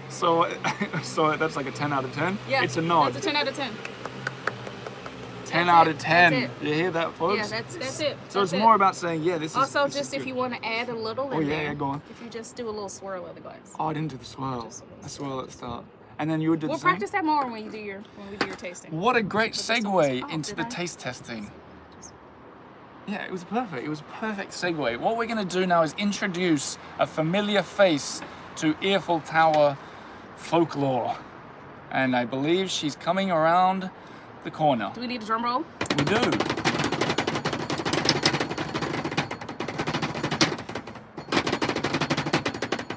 So that's like a 10 out of 10. Yeah, It's a nod. That's a 10 out of 10. 10 That's out it. of 10. That's it. You hear that, folks? Yeah, that's it. So That's it's it. more about saying, yeah, this is. Also, this just is if good. you want to add a little Oh, in yeah, there. yeah, go on. If you just do a little swirl of the glass. Oh, I didn't do the swirl. Just a little I swirl at the start. and then you would do We'll the same. practice that more when we do your tasting. What a great segue Oh, into did the I? taste testing. Yeah, it was perfect. It was a perfect segue. What we're going to do now is introduce a familiar face to Eiffel Tower folklore. And I believe she's coming around the corner. Do we need a drum roll? We do.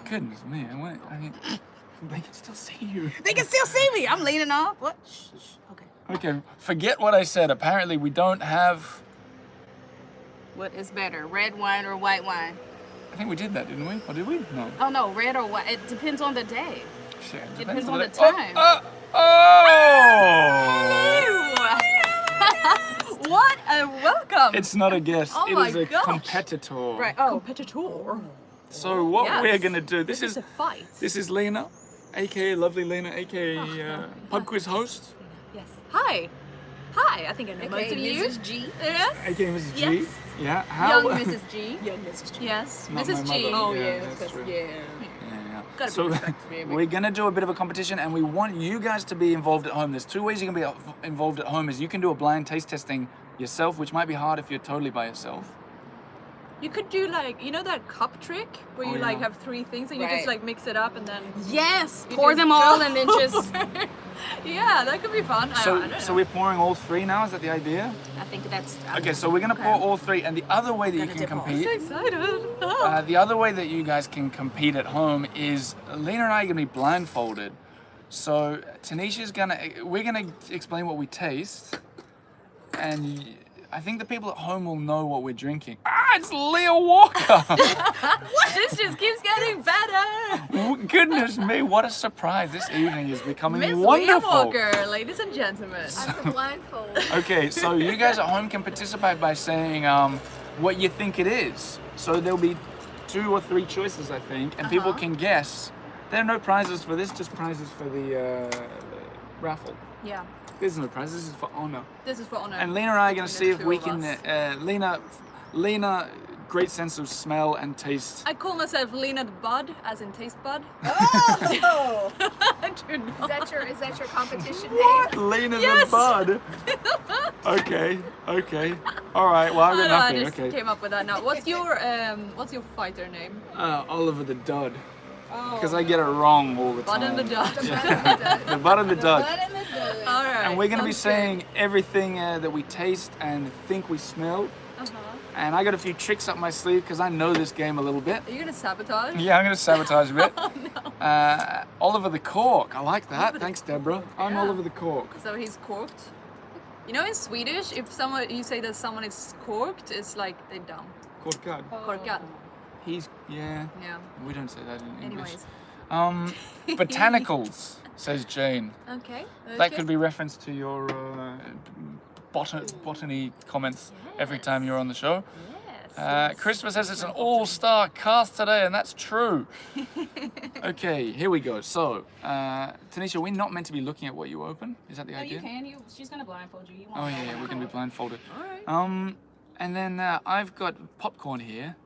Goodness me, I mean, they can still see you. They can still see me. I'm leaning off. What? Shh. Okay. Okay, forget what I said. Apparently we don't have... What is better, red wine or white wine? I think we did that, didn't we? Or did we? No. Oh no, red or white. It depends on the day. Shit, It depends on the day. time. What a welcome! It's not a guest, Oh it my is a gosh. competitor. Right. Oh. Competitor. So what Yes. we're gonna do, This is a fight. This is Lena, aka lovely Lena, aka pub quiz host, Yes. Hi. Hi. I think I know most of you. Mrs. G. Yes. aka Mrs. G. Yes. Yeah. How? Young Mrs. G. Young Mrs. G. Yes. Not Mrs. my G. mother. Oh Yeah, yeah, that's that's true. yeah. Yeah. Gotta be So respected, baby. we're gonna do a bit of a competition, and we want you guys to be involved at home. There's two ways you can be involved at home. Is you can do a blind taste testing yourself, which might be hard if you're totally by yourself. You could do like, you know that cup trick where you Oh, like yeah. have three things and you Right. just like mix it up and then Yes. you Pour just them all go and then just. yeah, that could be fun. I So don't know. so we're pouring all three now. Is that the idea? I think that's. Okay, so we're gonna pour all three, and the other way that you Gonna can dip off. compete. I'm so excited. The other way that you guys can compete at home is Lena and I are gonna be blindfolded. So we're gonna explain what we taste, and I think the people at home will know what we're drinking. Ah, it's Leo Walker! This just keeps getting better. Goodness me, what a surprise! This evening is becoming Miss Leah wonderful. Walker, ladies and gentlemen. I'm the blindfold. Okay, so you guys at home can participate by saying what you think it is. So there'll be 2 or 3 choices, I think, and people can guess. There are no prizes for this, just prizes for the raffle. Yeah, There's no prize, this is for honor. this is for honor. And Lena and I are going to see Between the if we two of can, us. Lena, great sense of smell and taste. I call myself Lena the Bud, as in taste bud. Oh! I do not. Is that your competition name? Lena Yes. the bud. Okay. All right, well I've got I nothing, just okay. came up with that now. What's your fighter name? Oliver the Dud. Oh, Because I get it wrong all the Bud time. and the Dud. The Bud and the Dud. Blood in the blood. All right. And we're going to be sounds good. saying everything that we taste and think we smell. Uh-huh. And I got a few tricks up my sleeve because I know this game a little bit. Are you gonna sabotage? Yeah, I'm going to sabotage a bit. Oh no. Oliver the Cork. I like that. Oliver the Thanks, Deborah. I'm Yeah. Oliver the Cork. So he's corked. You know, in Swedish, if you say that someone is corked, it's like they're dumb. Corked. Korkad. He's, yeah. Yeah. We don't say that in English. Anyways. Botanicals, says Jane. Okay. That could be reference to your botany comments every time you're on the show. Yes. Christopher says it's an all-star cast today, and that's true. Okay, here we go. So, Tanisha, we're not meant to be looking at what you open. Is that the No, idea? you can. She's gonna blindfold you. You won't Oh know yeah, when we're I gonna be go. blindfolded. All right. And then I've got popcorn here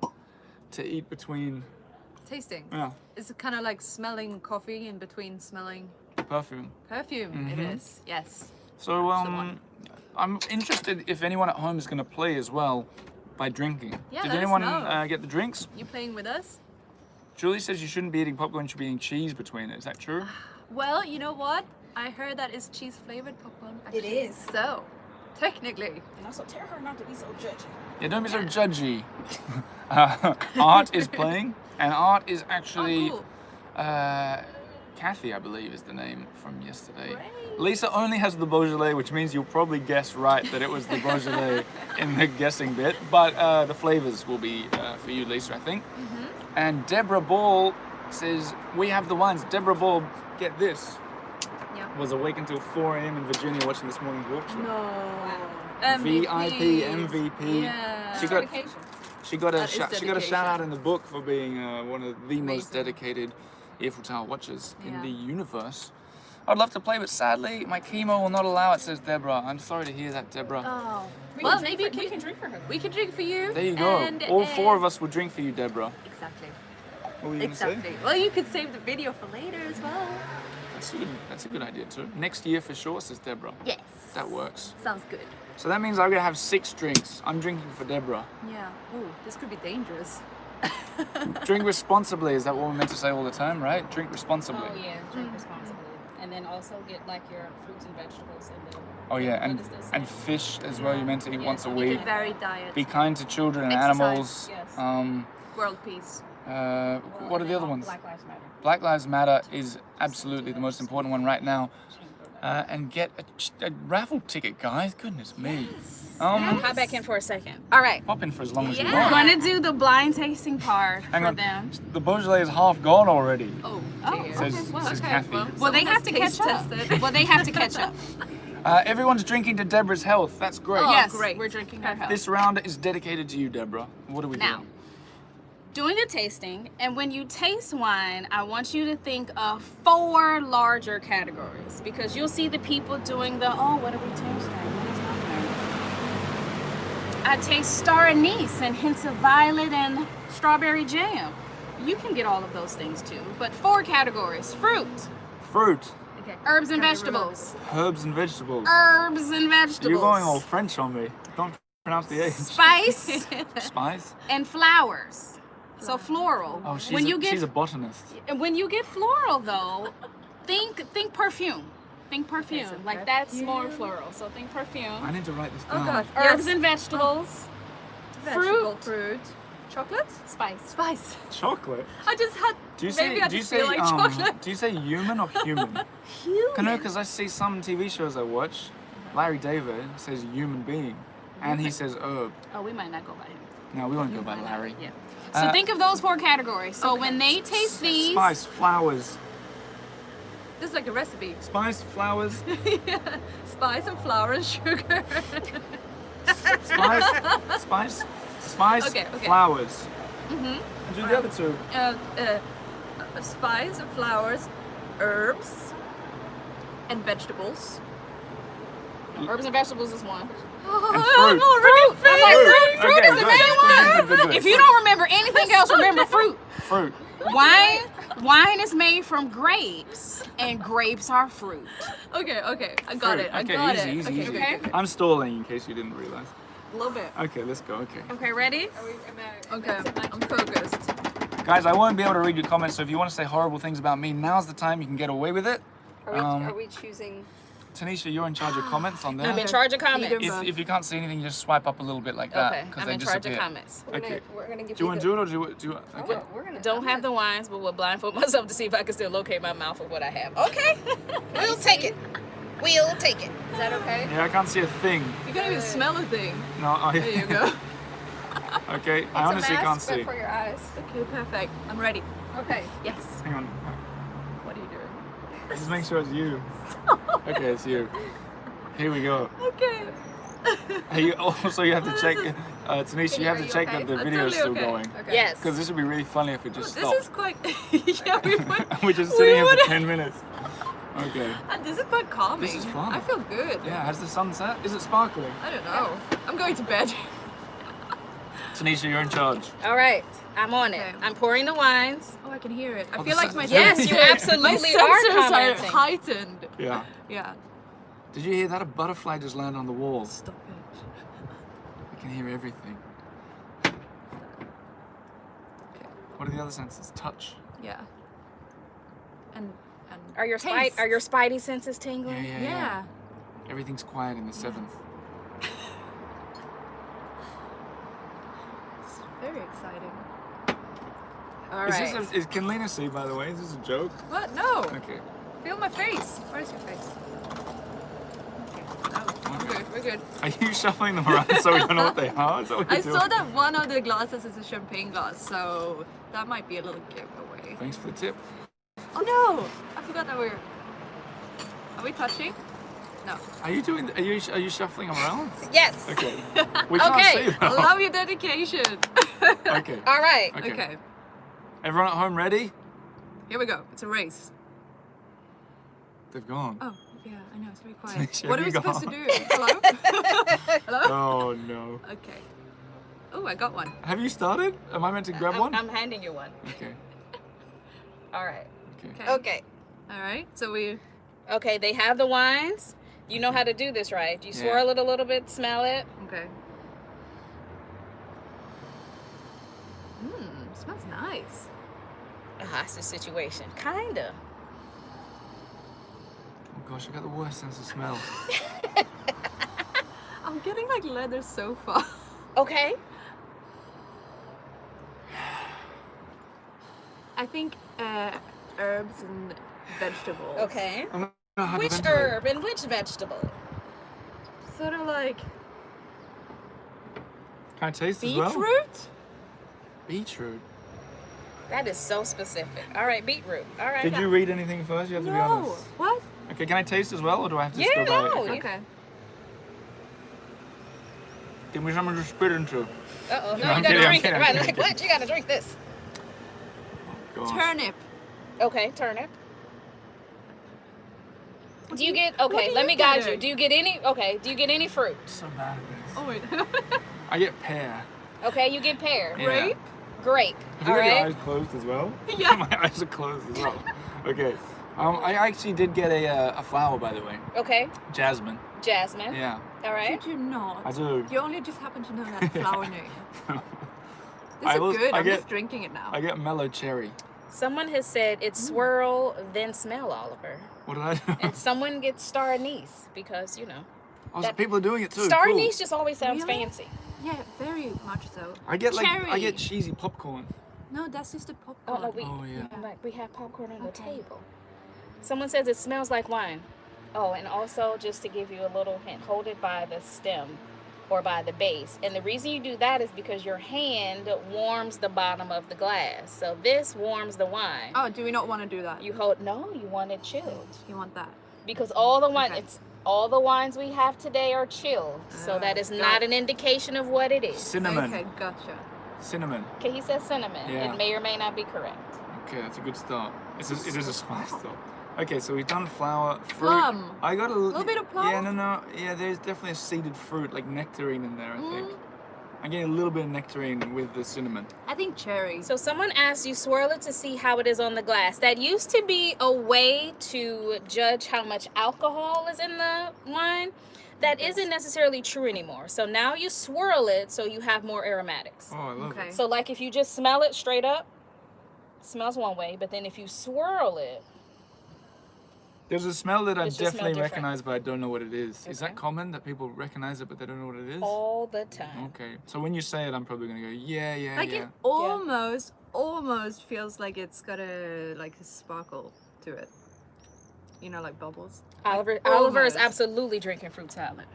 to eat between. Tasting. Yeah, It's kind of like smelling coffee in between smelling perfume. perfume. It is. Yes. So the one. I'm interested if anyone at home is gonna play as well by drinking. Yeah, Did let us anyone know. get the drinks? You playing with us? Julie says you shouldn't be eating popcorn, you should be eating cheese between it. Is that true? Well, you know what? I heard that it's cheese flavored popcorn. It actually. is. So, technically. And also tell her not to be so judgy. Yeah, don't be so judgy. Art is playing, and Art is actually Oh, cool. Kathy, I believe, is the name from yesterday. Great. Lisa only has the Beaujolais, which means you'll probably guess right that it was the Beaujolais in the guessing bit. But the flavors will be for you, Lisa, I think. And Deborah Ball says we have the wines. Deborah Ball, get this. Yeah. Was awake until 4 a.m. in Virginia watching this morning's workshop. No. VIP, MVP. Yeah. She got Dedication. she got a That is she got a dedication. shout out in the book for being one of the most Amazing. dedicated Eiffel Tower watchers in Yeah. the universe. I'd love to play, but sadly my chemo will not allow it, says Deborah. I'm sorry to hear that, Deborah. Oh. We Well, can drink maybe for- we can drink for her. we can drink for you. There you go. And, All 4 of us would drink for you, Deborah. Exactly. What were you gonna Exactly. Well, you could save the video for later as well. That's a good idea too. Next year for sure, says Deborah. Yes. That works. Sounds good. So that means I'm gonna have 6 drinks. I'm drinking for Deborah. Yeah. Oh, this could be dangerous. Drink responsibly. Is that what we're meant to say all the time, right? Drink responsibly. Oh yeah, drink responsibly, and then also get like your fruits and vegetables and then. Oh yeah, What is this? and fish as well. You're meant to eat Yeah. once a Be week. Very diet. Be kind to children and Exercise, animals. yes. World peace. What are the other ones? Black Lives Matter. Black Lives Matter is absolutely the most important one right now. And get a raffle ticket, guys. Goodness me. Hop back in for a second. All right. Pop in for as long as you We're want. going to do the blind tasting part Hang for on. them. The Beaujolais is half gone already. Oh, Oh, dear. Says, well, says okay, Kathy. Well, they Someone have to catch taste up. tested. Well, they have to catch up. Everyone's drinking to Deborah's health. That's great. Oh, Yes, great. we're drinking our health. This round is dedicated to you, Deborah. What are we Now, doing? doing a tasting, and when you taste wine, I want you to think of 4 larger categories because you'll see the people doing the, oh, what are we tasting? What is happening? I taste star anise and hints of violet and strawberry jam. You can get all of those things too, but 4 categories: fruit, Fruit, Okay. herbs and Can we vegetables, herbs and vegetables. herbs and vegetables. You're going all French on me. Don't pronounce the H. Spice Spice? and flowers. So floral. Oh, she's, when you she's get a botanist. when you get floral though, think perfume. Think perfume. Okay, so like that's perfume. more floral. So think perfume. I need to write this Oh down. god. Herbs Yes. and vegetables. Vegetable, fruit. Chocolate? Spice. Spice. Chocolate? I just had. Do you maybe say, I do you just say, feel like chocolate. do you say human or human? Human. Because I see some TV shows I watch, Larry David says human being, and he says herb. Oh, we might not go by him. No, we won't go by Larry. Yeah. So Uh, think of those 4 categories. So when they taste these, Spice, flowers. This is like a recipe. Spice, flowers, Yeah. Spice and flour and sugar. spice, Okay, okay. flowers. Mm-hmm. And do the other 2. Spice and flowers, herbs, and vegetables. herbs and vegetables is 1. Oh, And I'm fruit. already I'm like, feeling- fruit Okay, is the good, main one. good, good. If you don't remember anything else, remember fruit. Fruit. Wine is made from grapes, and grapes are fruit. Okay, I got Fruit. it. I Okay, got easy, it. easy, okay, easy. okay, Okay. I'm stalling in case you didn't realize. A little bit. Okay, let's go. Okay. Okay, ready? okay. I'm focused. Guys, I won't be able to read your comments, so if you want to say horrible things about me, now's the time you can get away with it. Are we choosing? Tanisha, you're in charge of comments on there. I'm in charge of comments. Either- If you can't see anything, just swipe up a little bit like that. Okay, 'cause I'm they in charge of disappear. comments. Okay. We're gonna give Do you want to do it or do you? Okay. We're gonna. Don't have the wines, but we'll blindfold myself to see if I can still locate my mouth of what I have. Okay, we'll take it. We'll take it. Is that okay? Yeah, I can't see a thing. You can't even smell a thing. No, There you go. Okay, I It's honestly a mask, can't see. but for your eyes. Okay, perfect. I'm ready. Okay. Yes. Hang on. What are you doing? Just make sure it's you. Okay, it's you. Here we go. Okay. Hey, you also you have to check, Tanisha. You have Are to you check okay? that the I'm video is still totally okay. going. Okay. Yes. Because this would be really funny if it Oh, just this stopped. is quite. Yeah, we went. We're just we sitting here would- for 10 minutes. Okay. And this is quite calming. This is fun. I feel good. Yeah, has the sun set? Is it sparkling? I don't know. I'm going to bed. Tanisha, you're in charge. All right, I'm on it. Okay. I'm pouring the wines. Oh, I can hear it. I Oh, feel the like my sun- Yes, you my absolutely sensors are are commenting. heightened. Yeah. Yeah. Did you hear that? A butterfly just landed on the wall. Stop it. I can hear everything. What are the other senses? Touch. Yeah. And Are your taste. spidey senses Yeah, tingling? yeah, Yeah. yeah. Everything's quiet in the 7th. It's very exciting. All Is right. this can Lena see, by the way? Is this a joke? What? No. Okay. Feel my face. Where's your face? Okay. We're good. We're good. Are you shuffling them around so we don't know what they are? Is that what I you're doing? saw that one of the glasses is a champagne glass, so that might be a little giveaway. Thanks for the tip. Oh no! I forgot that we're. Are we touching? No. Are you doing? Are you shuffling them around? Yes. Okay. We can't Okay. see I them. love your dedication. Okay. All right. Okay. Okay. Everyone at home ready? Here we go. It's a race. They've gone. Oh, yeah, I know. It's very quiet. Tanisha, What are we you supposed to gone. do? Hello? Hello? Oh no. Okay. Oh, I got one. Have you started? Am I meant to grab one? I'm handing you one. Okay. All right. Okay. Okay. Okay. All right. So we. Okay, they have the wines. You know how to do this, right? You swirl it a little bit, smell it. Okay. Smells nice. A hostage situation, kinda. Oh gosh, I got the worst sense of smell. I'm getting like leather sofa. Okay. I think herbs and vegetables. Okay. I don't know how to Which ventilate. herb and which vegetable? Sort of like Can I taste as well? beetroot. Beetroot. That is so specific. All right, beetroot. All right. Did you read anything first? You have to be No. honest. What? Okay, can I taste as well, or do I have to just Yeah, go by no. it? Okay. Okay. Give me something to spit into. Uh-oh. No, No, I'm you gotta kidding, I'm drink it. kidding, Right, I'm like, kidding. what? You gotta drink this. Oh, gosh. Turnip. Okay, turnip. Do you get, What okay, do let you me guide get? you. Do you get any, okay, do you get any fruit? So bad at this. Oh wait. I get pear. Okay, you get pear. Yeah. Grape. Grape. Have you All got your right. eyes closed as well? Yeah. My eyes are closed as well. Okay. I actually did get a flower, by the way. Okay, Jasmine. jasmine. Yeah. All right. Did you not? I do. You only just happen to know that flower name. This I is will- good. I I'm get- just drinking it now. I get mellow cherry. Someone has said it's swirl, then smell, Oliver. What did I do? And someone gets star anise because, you know. Oh, so people are doing it too. Star cool. anise just always sounds Really? fancy. Yeah, very much so. I get I Cherry. get cheesy popcorn. No, that's just a Oh, popcorn. no, we, Oh, yeah. like, we have popcorn on the Okay. table. Someone says it smells like wine. Oh, and also just to give you a little hint, hold it by the stem or by the base. And the reason you do that is because your hand warms the bottom of the glass. So this warms the wine. Oh, do we not want to do that? You hold, no, you want it chilled. You want that? Because all the wine, Okay. it's all the wines we have today are chilled. So that is got not it. an indication of what it is. Cinnamon. Okay, gotcha. Cinnamon. Okay, he says cinnamon. Yeah. It may or may not be correct. Okay, that's a good start. It is a spice though. Okay, so we've done flour, fruit. Plum. I got a Little bit of plum? Yeah, no. Yeah, there's definitely a seeded fruit, like nectarine in there, I think. Mm. I'm getting a little bit of nectarine with the cinnamon. I think cherry. So someone asked you swirl it to see how it is on the glass. That used to be a way to judge how much alcohol is in the wine. That isn't necessarily true anymore. So now you swirl it so you have more aromatics. Oh, I love Okay. it. So like if you just smell it straight up, smells one way, but then if you swirl it, There's a smell that I It's just smell definitely different. recognize, but I don't know what it is. Is that Okay. common that people recognize it, but they don't know what it is? all the time. Okay. So when you say it, I'm probably gonna go, yeah. Like it almost feels like it's got a sparkle to it. You know, like bubbles. Oliver is almost. absolutely drinking fruit salad.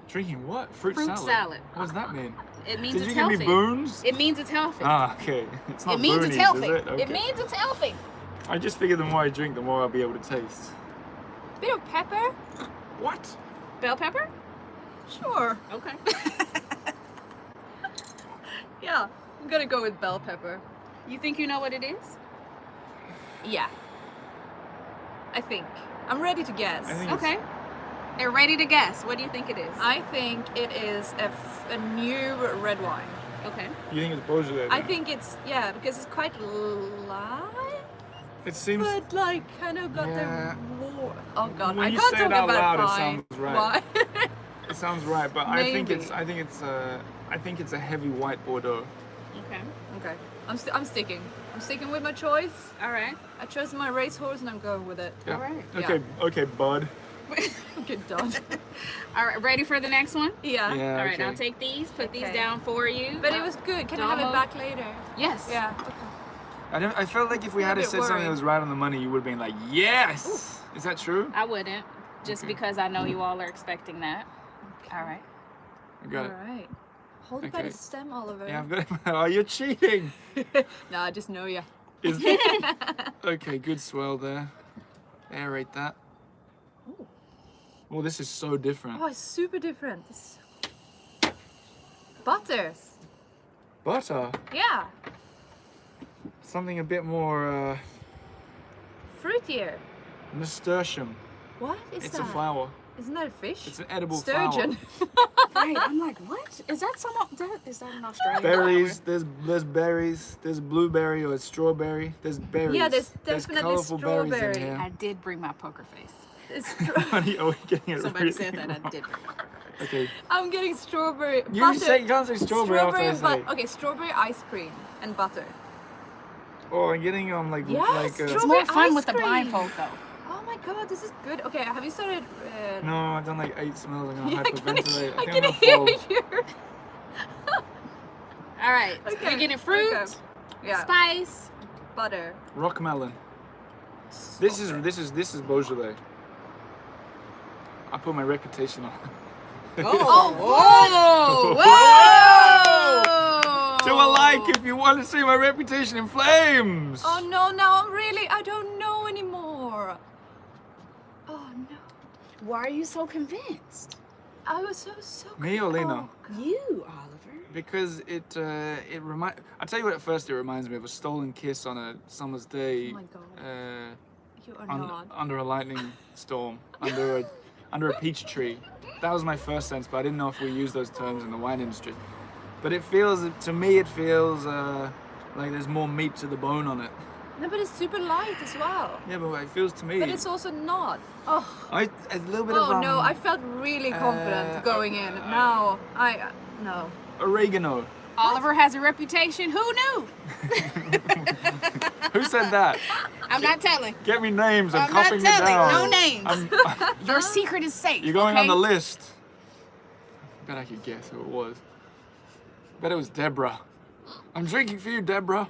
Drinking what? Fruit Fruit salad. salad. What does that mean? It means Did it's you give healthy. me boons? It means it's healthy. Ah, okay. It's not It means it's boonies, healthy. is it? Okay. It means it's healthy. I just figured the more I drink, the more I'll be able to taste. Bit of pepper? What? Bell pepper? Sure. Okay. Yeah, I'm gonna go with bell pepper. You think you know what it is? Yeah. I think. I'm ready to guess. I think Okay. They're ready to guess. What do you think it is? I think it is a new red wine. Okay. You think it's Beaujolais? I then? think it's, yeah, because it's quite light, it seems. but like kind of got Yeah. the war. Oh god, When I you can't say it talk out about loud, it wine. sounds right. Why? It sounds right, but I think Maybe. it's a heavy white Bordeaux. Okay. Okay, I'm sticking. I'm sticking with my choice. All right. I chose my racehorse and I'm going with it. Yeah. All right. Okay, okay, bud. Okay, done. All right. Ready for the next one? Yeah. Yeah. All right. okay. I'll take these. Put these Okay. down for you. But it was good. Can I have it Domo. back later? Yes. Yeah. Okay. I felt like if we had a have bit said something worried. that was right on the money, you would have been like, yes. Is that true? I wouldn't, just Okay. because I know you all are expecting that. All right. I got All it. right. Hold it by Okay. the stem, Oliver. Yeah, I've got it. Oh, you're cheating. No, I just know you. Is- okay, good swell there. Aerate that. Oh, this is so different. Oh, it's super different. Butters. Butter. Yeah. Something a bit more Fruitier. nasturtium. What is It's that? a flower. Isn't that a fish? It's an edible Sturgeon. Right. I'm like, what? Is that is that an Australian Berries, there's berries, there's blueberry or strawberry, there's berries. Yeah, there's definitely colourful berries in strawberry. here. I did bring my poker face. It's Honey, are we getting it Somebody really said that wrong? I did bring my poker face. Okay. I'm getting strawberry. You butter. can't say strawberry after I and say. butter. Okay, strawberry ice cream and butter. Oh, I'm getting like Yes, like. It's strawberry more fun ice with the cream. blindfold though. Oh my god, this is good. Okay, have you started? No, I've done like 8 smells. I'm gonna Yeah, hyperventilate. I think can I'm hear gonna fall. you. All right. Okay, We're getting fruit, okay. Yeah, spice. butter. Rock melon. This is Beaujolais. I put my reputation on. Oh, whoa, whoa! Do a like if you want to see my reputation in flames. Oh no, now I don't know anymore. Oh no. Why are you so convinced? I was so Me or Lena? You, Oliver. Because it I'll tell you what. At first, it reminds me of a stolen kiss on a summer's day. Oh my god. You are not. Under a lightning storm, under a peach tree. That was my first sense, but I didn't know if we use those terms in the wine industry. But it feels like there's more meat to the bone on it. No, but it's super light as well. Yeah, but it feels to me. But it's also not. Oh. A little bit of Oh no, I felt really confident going in. Now no. oregano. Oliver has a reputation. Who knew? Who said that? I'm not telling. Get me names. I'm I'm not copying it telling. down. No names. I'm- Your secret is safe. You're going okay? on the list. I bet I could guess who it was. I bet it was Deborah. I'm drinking for you, Deborah.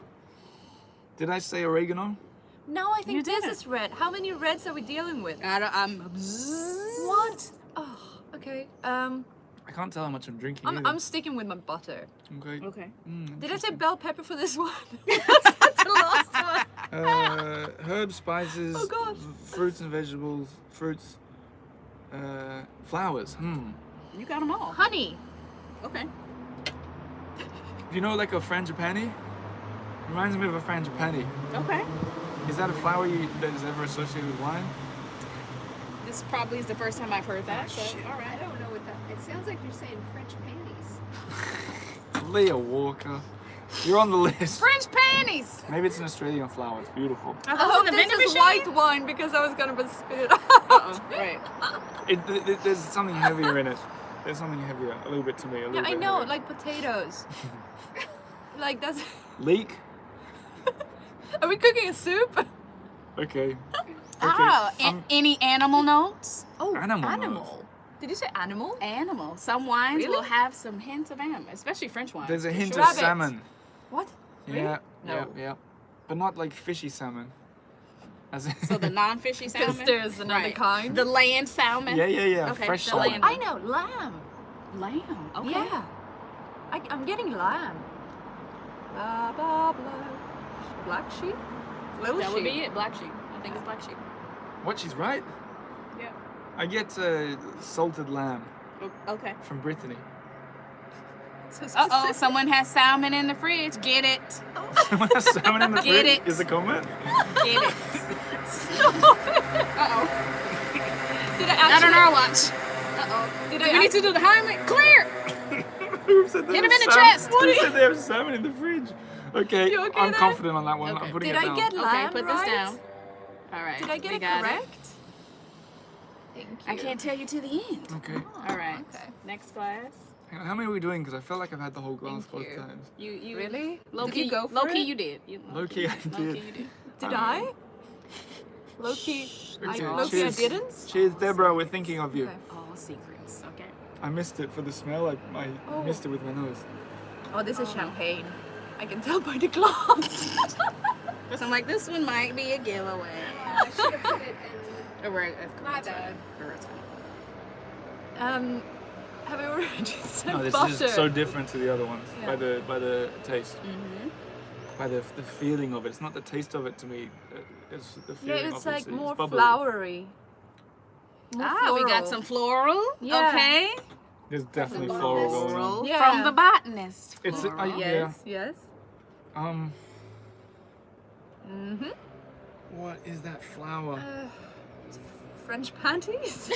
Did I say oregano? No, I You think this didn't. is red. How many reds are we dealing with? I'm. What? Oh, okay. I can't tell how much I'm drinking. either. I'm sticking with my butter. Okay. Okay. Did I say bell pepper for this one? That's the last one. Herbs, spices, Oh, God. fruits and vegetables, flowers. You got them all. Honey. Okay. Do you know like a frangipani? Reminds me of a frangipani. Okay. Is that a flower that is ever associated with wine? This probably is the first time I've heard that. So, all I right. don't know what that. It sounds like you're saying French panties. Leah Walker. You're on the list. French panties. Maybe it's an Australian flower. It's beautiful. I I thought hope it was in the this vending is machine. white wine because I was gonna spit it out. Uh-oh. Right. There's something heavier in it. There's something heavier. A little bit to me. A little Yeah, bit I know, heavier. like potatoes. Like that's. Leek? Are we cooking a soup? Okay. Oh, Um, any animal notes? Oh, Animal. Did you say animal? Animal. Some wines Really? will have some hints of animal, especially French wines. There's a for hint sure. of Rabbit. salmon. What? Yeah. Really? Yeah. No. Yeah. But not like fishy salmon. As in So the non-fishy Because salmon. there's another Right. kind. The land salmon. yeah. Okay, Fresh the salmon. land- I know, lamb. Lamb. Okay. Yeah. I'm getting lamb. Blah, blah, blah. Black sheep? Little That sheep. would be it. Black sheep. I think it's black sheep. What? She's right. Yeah. I get salted lamb Okay. from Brittany. So Uh oh, specific. someone has salmon in the fridge. Get it. Someone has salmon in the Get fridge? it. Is the comment? Get it. Stop it. Uh oh. Did I Not actually? on our watch. Uh oh. Did We need to do the Heimlich. Clear. Who said they Hit have him in the salmon? chest. Who said they have salmon in the fridge? Okay, You okay I'm there? confident on that one. Okay. I'm putting Did it I down. get Okay, lamb put right? this down. All right. Did I get we it got correct? Thank you. I can't tell you to the end. Okay. All right. Okay. Next glass. Hang on, how many are we doing? Because I felt like I've had the whole glass Thank both you. times. You Really? Low Did key. you go for low key it? you did. Low key I Low did. key you did. Did I? Low-key, Okay, low-key I cheers. didn't? Cheers, Deborah. We're thinking of you. Okay. All secrets. Okay. I missed it for the smell. I Oh. missed it with my nose. Oh, this is champagne. I can tell by the glass. Because I'm like, this one might be a giveaway. I should have put it in. Oh, right. My bad. Have I already said No, this butter? is just so different to the other ones Yeah. by the taste, Mm-hmm. by the feeling of it. It's not the taste of it to me. It's the Yeah, feeling it's of it. like It's more bubbly. flowery. More Ah, we got floral. some floral. Yeah. Okay. There's definitely From the floral botanist. going on. Floral Yeah. from the botanist. It's Floral. Yes, yes. What is that flower? French panties?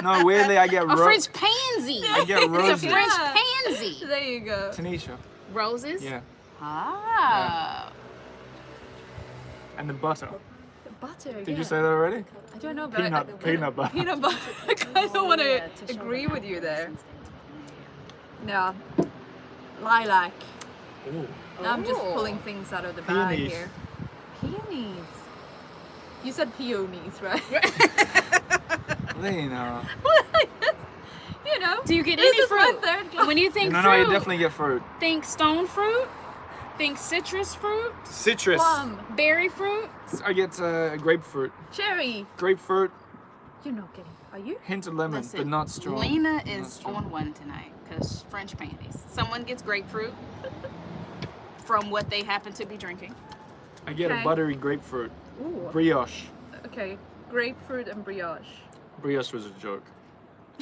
No, weirdly, I get A French pansy. I get It's a roses. French Yeah. pansy. There you go. Tanisha. Roses? Yeah. Ah. And the butter. The butter. Did you say that already? I don't know, but Peanut butter. Peanut butter. I kind of want to agree with you there. Yeah. Lilac. Ooh. I'm just Ooh. pulling things out of the bag Peonies. here. Peonies. You said peonies, right? Lena. You know. Do you get This any is my fruit? third glass. When you think No, fruit, you definitely get fruit. think stone fruit, think citrus fruit, Citrus. Plum. berry fruit. I get grapefruit. Cherry. Grapefruit, You're not getting. Are you? hint of lemon, Listen, but not strong. Lena Not is strong. on one tonight because French panties. Someone gets grapefruit from what they happen to be drinking. I get a Okay. buttery grapefruit. Ooh. Brioche. Okay. Grapefruit and brioche. Brioche was a joke.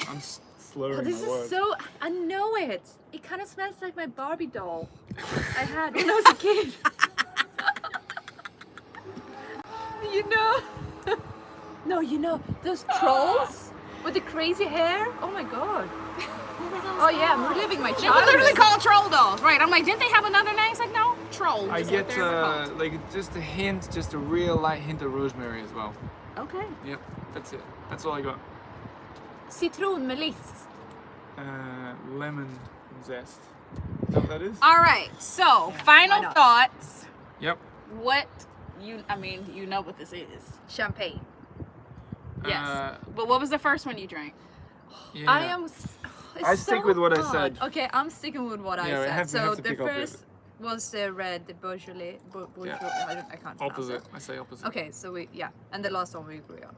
I'm slurring Oh, this my is words. so. I know it. It kind of smells like my Barbie doll I had when I was a kid. You know. No, you know those trolls with the crazy hair. Oh my god. Oh yeah, I'm reliving my They were literally childhood. called troll dolls, right? I'm like, didn't they have another name? It's like, no, troll. I is what get they're called. like just a hint, just a real light hint of rosemary as well. Okay. Yep, that's it. That's all I got. Citronmeliss. Lemon zest. Is that what that is? All right. So, final not? thoughts. Yep. What I mean, you know what this is. Champagne. Yes. But what was the first one you drank? Yeah. I am. It's I stick so with what I odd. said. Okay, I'm sticking with what Yeah, we I said. have to- So have to the pick up with first was the red, the Beaujolais. Beaujolais. I can't pronounce Opposite. it. I say opposite. Okay, so and the last one we agree on.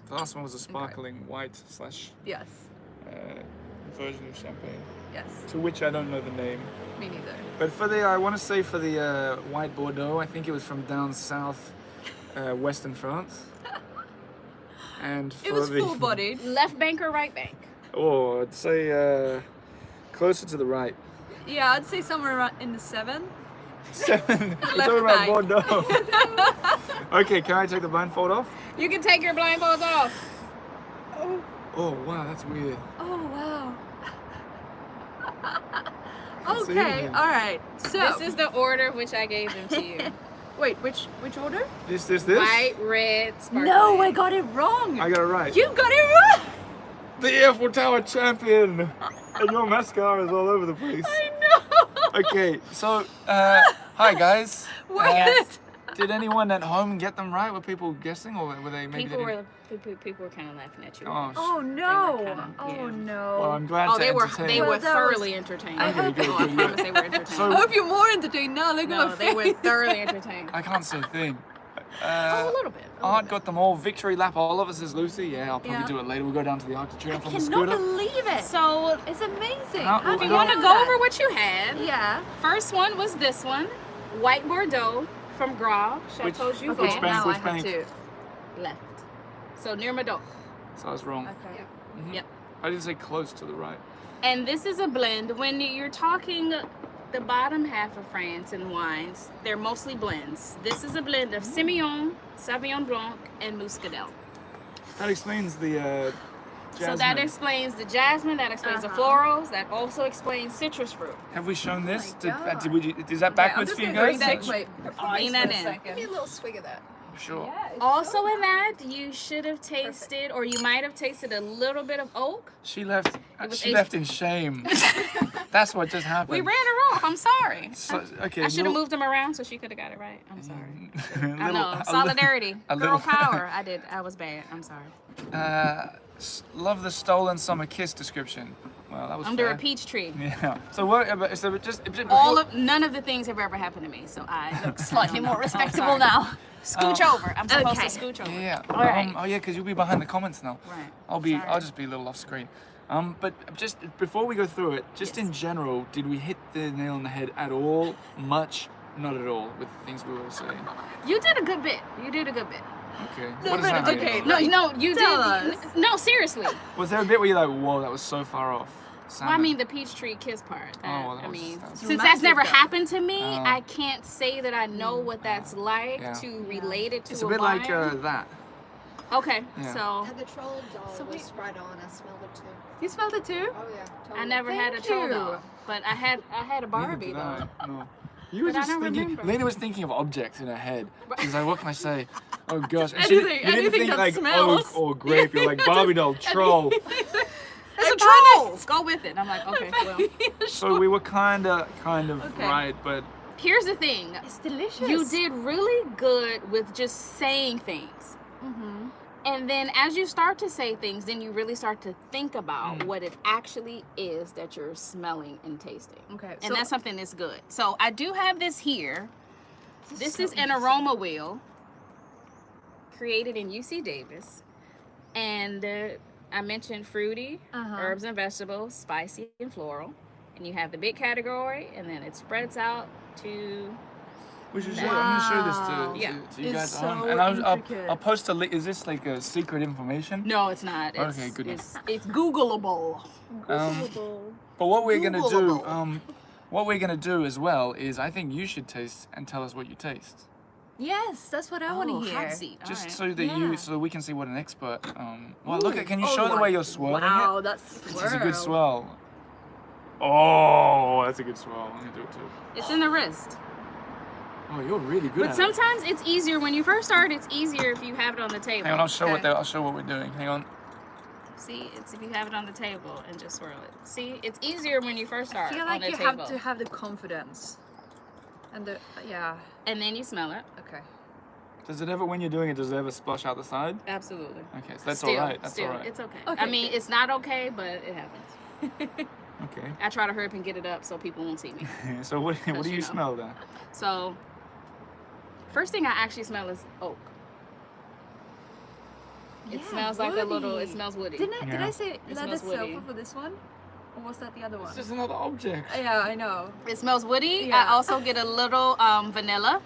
The last one was a sparkling white slash Yes, version of champagne, yes. to which I don't know the name. Me neither. But for the, I want to say for the white Bordeaux, I think it was from down south, western France. And for It was the, full-bodied. Left bank or right bank? Oh, I'd say closer to the right. Yeah, I'd say somewhere around in the 7. 7. You're Left talking about bank. Bordeaux. Okay, can I take the blindfold off? You can take your blindfolds off. Oh wow, that's weird. Oh wow. That's Okay, evening. all right. So This is the order which I gave them to you. wait, which order? This. White, red, sparkling. No, I got it wrong. I got it right. You got it wrong. The Eiffel Tower champion! And your mascara is all over the place. I know. Okay, so, hi guys. What? Did anyone at home get them right? Were people guessing, or were they maybe People they didn't? were kind of laughing at you. Oh, Oh They no. were kinda- Oh yeah. no. well, I'm glad Oh, to they were entertain. Well, that was- thoroughly entertained. I Okay, hope- good, Oh, I good, promise good. they were entertained. So- I hope you're more entertained now. Look no, at my they were face. thoroughly entertained. I can't say a thing. Oh, a little bit. a little Art bit. got them all. Victory lap, all of us is Lucy. Yeah, I'll probably Yeah. do it later. We'll go down to the Arc de Triomphe on the Cannot scooter. believe it. So, It's amazing. How- How if do you you want to know go that? over what you had, Yeah. first one was this one, white Bordeaux from Grave, Chateau Which Juvon. bank? now Which I have bank? to. Left. So near Medoc. So I was wrong. Okay. Mhm. Yep. I didn't say close to the right. And this is a blend. When you're talking the bottom half of France and wines, they're mostly blends. This is a blend of Semillon, Sauvignon Blanc, and Muscadel. That explains the jasmine. So that explains the jasmine, that explains the florals, that also explains citrus fruit. Have we shown this? my Did, God. is that backwards for you guys? Wait. Lean that in. Give me a little swig of that. Sure. Also in that, you should have tasted, or you might have tasted a little bit of oak. She left. was She Asian. left in shame. That's what just happened. We ran her off. I'm sorry. So, okay. I should have little- moved them around so she could have got it right. I'm sorry. I little- know. a little- Solidarity. a Girl little- power. I was bad. I'm sorry. Love the stolen summer kiss description. Well, that was Under fair. a peach tree. Yeah. So what? So just before, None of the things have ever happened to me, so I look Slightly more Oh, respectable sorry. now. Scooch over. I'm supposed Okay. to scooch over. Yeah. All right. Oh yeah, because you'll be behind the comments now. Right. I'll Sorry. just be a little off screen. But just before we go through it, just Yes. in general, did we hit the nail on the head at all? Much? Not at all with the things we were saying. You did a good bit. You did a good bit. Okay. No, What does that but- mean? okay. No, you Tell did. us. No, seriously. Was there a bit where you're like, whoa, that was so far off? Well, I mean, the peach tree kiss part. Oh, well, that I was- mean, that was- since that's Romantic, never though. happened to me, Oh. I can't say that I know what that's like Yeah. to relate it to It's a bit wine. like that. Okay, Yeah. so And the troll doll So was right on. I smelled it too. You smelled it too? Oh yeah. Totally. I never had a Thank troll you. doll, but I had a Barbie Neither though. did I, no. You were But I just don't thinking. remember. Lena was thinking of objects in her head. She's like, "What can I say? Oh gosh!" And Anything- you didn't anything think that like smells. oak or grape. You're like Barbie doll, troll. It's a troll. Go with it. I'm like, okay, well. So we were kind of Okay. right, but Here's the thing. It's delicious. You did really good with just saying things. Mm-hmm. And then as you start to say things, then you really start to think about what it actually is that you're smelling and tasting. Okay. And that's something that's good. So I do have this here. This is an aroma wheel created in UC Davis. And I mentioned fruity, herbs and vegetables, spicy and floral. And you have the big category, and then it spreads out to... we should show. I'm gonna show this Yeah. to you It's guys. so And I'll intricate. post a link. Is this like a secret information? No, it's not. It's, Okay, goodness. It's Googleable. But what we're gonna do, Googleable. what we're gonna do as well is, I think you should taste and tell us what you taste. Yes, that's what I want to hear. Hot seat. All Just right. so that Yeah. so we can see what an expert. Well, look at. Can you Oh show the my- way you're swirling Wow, it? that's It's a good swirl. Oh, that's a good swirl. I'm gonna do it too. It's in the wrist. Oh, you're really good But at sometimes it's easier when you first start. It's easier if you have it on the it. table. Hang on, I'll show Okay. I'll show what we're doing. Hang on. See, it's if you have it on the table and just swirl it. See, it's easier when you first I start feel on like the you table. have to have the confidence. And the yeah. And then you smell it. Okay. Does it ever, when you're doing it, does it ever splash out the side? Absolutely. Okay, so that's Still, all right. That's still, all right. it's okay. Okay, I mean, good. it's not okay, but it happens. Okay. I try to hurry up and get it up so people won't see me. So what do you you know. smell there? So, first thing I actually smell is oak. It Yeah, smells like a little. It woody. smells woody. Did Yeah. I say It leather smells woody. sofa for this one? Or was that the other one? It's just another object. Yeah, I know. It smells woody. Yeah. I also get a little vanilla.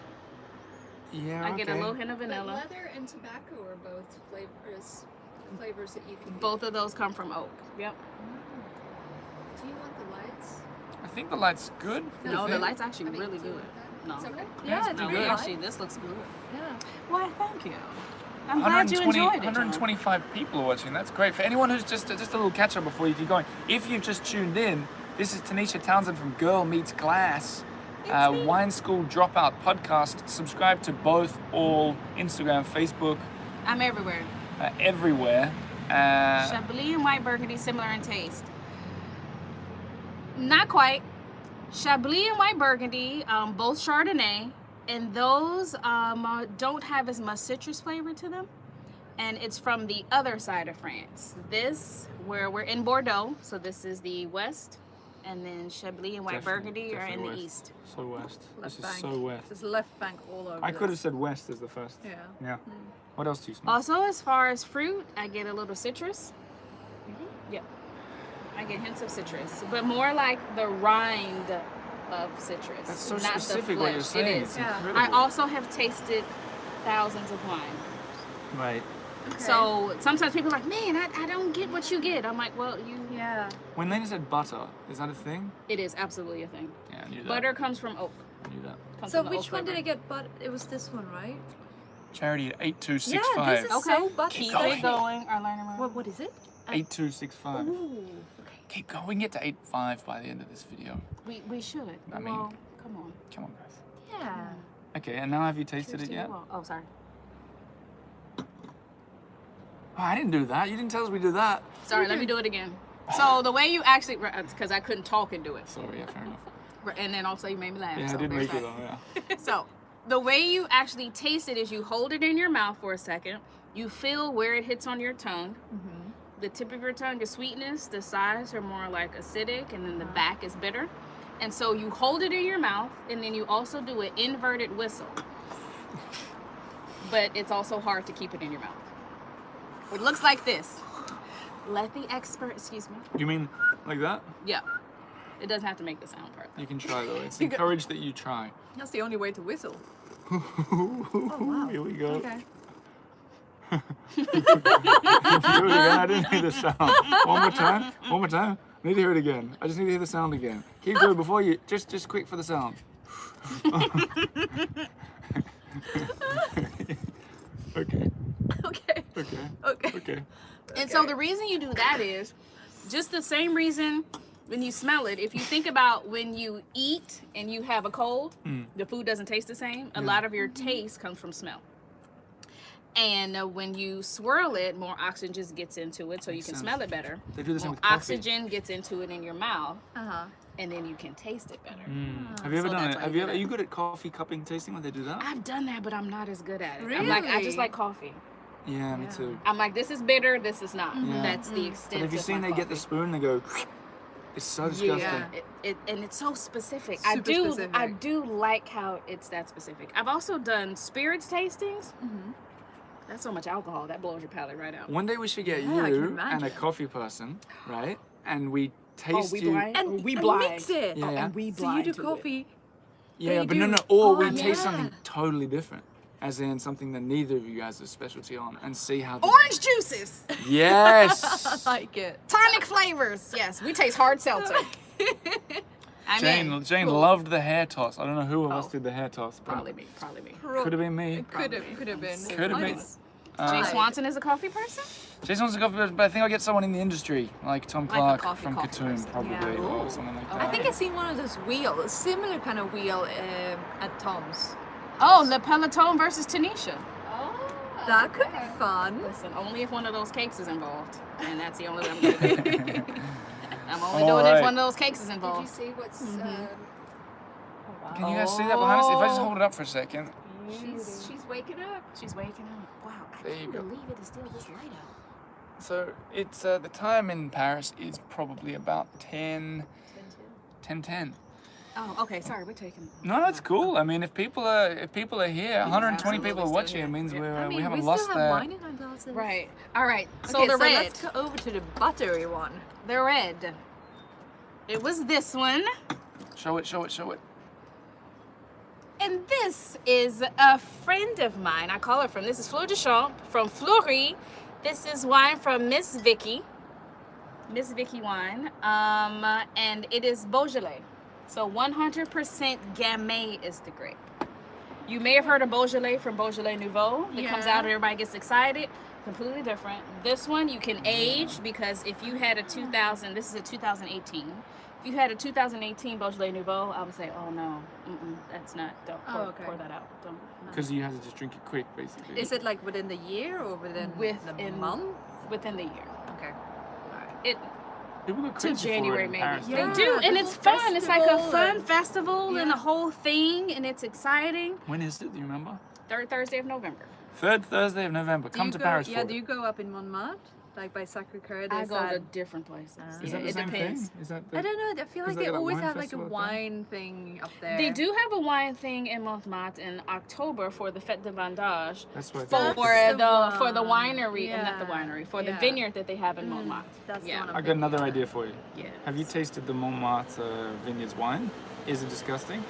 Yeah, I get a little hint of But vanilla. leather and tobacco are both flavors that you can. Both of those come from oak. Yep. Do you want the lights? I think the light's good. No, You the think? light's actually I mean, really do you good. want that? No. It's okay. Yeah, it's No, good. actually, this looks good. Yeah. Why, thank you. I'm glad you enjoyed it. John. 125 people are watching. That's great. For anyone who's just a little catch up before you keep going. If you've just tuned in, this is Tanisha Townsend from Girl Meets Glass, Wine School Dropout podcast. Subscribe to both, all Instagram, Facebook, I'm everywhere. everywhere. Chablis and white burgundy similar in taste. Not quite. Chablis and white burgundy, both Chardonnay, and those don't have as much citrus flavor to them. And it's from the other side of France. This, where we're in Bordeaux, so this is the west, and then Chablis and white burgundy are in the west. east. So west. Left This bank. is so west. There's left bank all over. I could have this. said west as the first. Yeah. Yeah. What else do you smell? Also, as far as fruit, I get a little citrus. Yep. I get hints of citrus, but more like the rind of citrus. That's so not specific the what flesh. you're saying. It is. It's Yeah. incredible. I also have tasted thousands of wine. Right. Okay. So sometimes people are like, man, I don't get what you get. I'm like, well, Yeah. When Lena said butter, is that a thing? it is absolutely a thing. Yeah, I knew that. Butter comes from oak. I knew that. Comes So from the which oak one did flavor. I get? But it was this one, right? Charity at Yeah, 8265. this is Okay. so buttery. Keep going. it going. Our learning room. What is it? 8265. Ooh. Okay. Keep going. We can get to 85 by the end of this video. We should. I mean- well, come on. Come on, guys. Yeah. Okay, and now have you tasted Cheers it to you yet? all. Oh, sorry. Oh, I didn't do that. You didn't tell us we did that. Sorry, let me do it again. So the way you actually, because I couldn't talk and do it, Sorry, yeah, fair enough. and then also you made me laugh. Yeah, so I did there's make it that. though, yeah. So the way you actually taste it is you hold it in your mouth for a second. You feel where it hits on your tongue. The tip of your tongue is sweetness. The sides are more like acidic, and then the back is bitter. And so you hold it in your mouth, and then you also do an inverted whistle. But it's also hard to keep it in your mouth. It looks like this. Let the expert, excuse me. You mean like that? Yeah. It doesn't have to make the sound part. You can try though. It's You go- encouraged that you try. That's the only way to whistle. Oh, Here we go. Okay. Do it again. I didn't hear the sound. One more time. One more time. I need to hear it again. I just need to hear the sound again. Keep going before you. Just quick for the sound. Okay. Okay. Okay. Okay. Okay. And so the reason you do that is just the same reason when you smell it. If you think about when you eat and you have a cold, the food doesn't taste the same. A lot of your taste comes from smell. And when you swirl it, more oxygen just gets into it, so you can smell it better. They do the same More with coffee. oxygen gets into it in your mouth, Uh-huh. and then you can taste it better. Have you ever So done that's it? why Have you you do ever? that. Are you good at coffee cupping tasting when they do that? I've done that, but I'm not as good at it. Really? I just like coffee. Yeah, me too. I'm like, this is bitter, this is not. Yeah. That's the extent. But have you of seen my they get the coffee. spoon? They go. It's so disgusting. Yeah, and it's so specific. Super I specific. do like how it's that specific. I've also done spirits tastings. Mm-hmm. That's so much alcohol that blows your palate right out. One day we should get Yeah, I can you and imagine. a coffee person, right? And we taste we you. blind? And we and blind. mix it. Yeah, yeah. And we So you blind do to it. coffee. Yeah, they but no, do. no. Or we Oh, taste yeah. something totally different, as in something that neither of you guys have specialty on, and see how. The... Orange juices, Yes. I like it. tonic flavors. Yes, we taste hard seltzer. I'm in. Jane Cool. loved the hair toss. I don't know who of us Oh. did the hair toss, but Probably me. Probably me. could have been me. Could have been. Could have been. Jay Swanson is a coffee person. Jason wants to go for, but I think I'll get someone in the industry, like Tom Like a Clark coffee from Katoon, person. probably, Yeah. or Ooh. something like that. I think I've seen one of those wheels, a similar kind of wheel at Tom's. Oh, Le Peloton versus Tanisha. Oh, That could okay. be fun. Listen, only if one of those cakes is involved, and that's the only way I'm gonna do it. I'm only All doing it right. if one of those cakes is Did you involved. see what's? Can you guys see that behind us? If I just Oh. hold it up for a second. She's waking up. She's waking up. Wow, I There you can't go. believe it is still this light out. So it's the time in Paris is probably about 10:10. Oh, okay. Sorry, we're taking. No, that's cool. I mean, if people are here, 120 people are absolutely watching. still It here. means Yeah. we we haven't still lost have the. wine in our glasses. Right. All right. So Okay, the red. let's go over to the buttery one. The red. It was this one. Show it. Show it. Show it. And this is a friend of mine. I call her from. This is Fleur de Champ from Fleury. This is wine from Miss Vicky. Miss Vicky wine. And it is Beaujolais. So 100% Gamay is the grape. You may have heard of Beaujolais from Beaujolais Nouveau. It comes Yeah. out and everybody gets excited. Completely different. This one you can age because if you had a 2000, this is a 2018. If you had a 2018 Beaujolais Nouveau, I would say, oh no, that's not, don't pour, okay. pour that out. Don't. Because you have to just drink it quick, basically. Is it like within the year or within the Within- month? Within the year. Okay. It People go to crazy for it January in maybe. Paris, They don't do, Yeah, and the it's whole fun. It's like a festival fun and- festival and Yeah. the whole thing, and it's exciting. When is it? Do you remember? Third Thursday of November. Third Thursday of November. Do Come you to go, Paris yeah, for do it. you go up in Montmartre? Like by Sacré-Cœur? I there's go that- to different places. Is Is Yeah, that the it same depends. thing? Is that the... I don't know. I feel Is like that they like a always wine have like a festival thing? wine thing up there. They do have a wine thing in Montmartre in October for the Fête de Vendage. That's what For That's the the winery, one. not the winery, for the Yeah. vineyard that they have in Montmartre. That's Yeah. the one I'm I got thinking another of. idea for you. Yeah. Have you tasted the Montmartre Vineyards wine? Is it disgusting?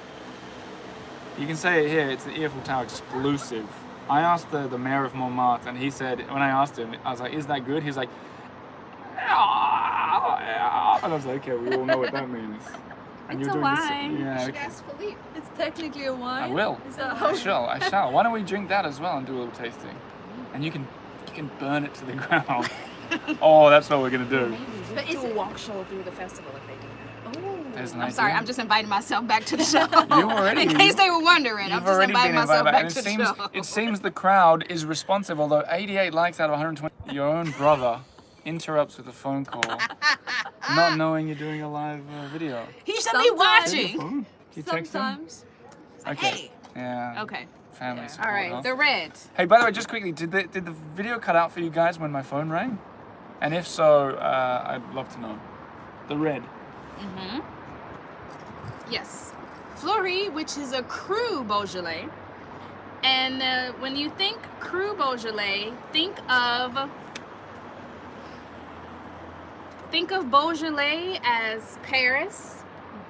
You can say it here, it's the Eiffel Tower exclusive. I asked the mayor of Montmartre, and he said, when I asked him, I was like, is that good? He was like, yeah. And I was like, okay, we all know what that means. And It's you're a doing this- wine. Yeah, You should okay. ask Philippe. It's technically a wine. I will. Is that I how? shall. I shall. Why don't we drink that as well and do a little tasting? And you can burn it to the ground. Oh, that's what we're gonna do. Maybe we But do is a it- walk show through the festival if they do that. Oh. There's an I'm idea. sorry, I'm just inviting myself back to the show. You already- in case they were wondering, I'm You've just already inviting been myself invited back, back and to it the seems show. it seems the crowd is responsive. Although 88 likes out of 120, your own brother interrupts with a phone call, not knowing you're doing a live video. He should be Sometimes. watching. Phone? You text him? Sometimes. Okay. Hey. Yeah. Okay. Family Yeah. support. All right. huh? The red. Hey, by the way, just quickly, did the video cut out for you guys when my phone rang? And if so, I'd love to know. The red. Mm-hmm. Yes. Fleury, which is a cru Beaujolais. And when you think cru Beaujolais, think of Beaujolais as Paris.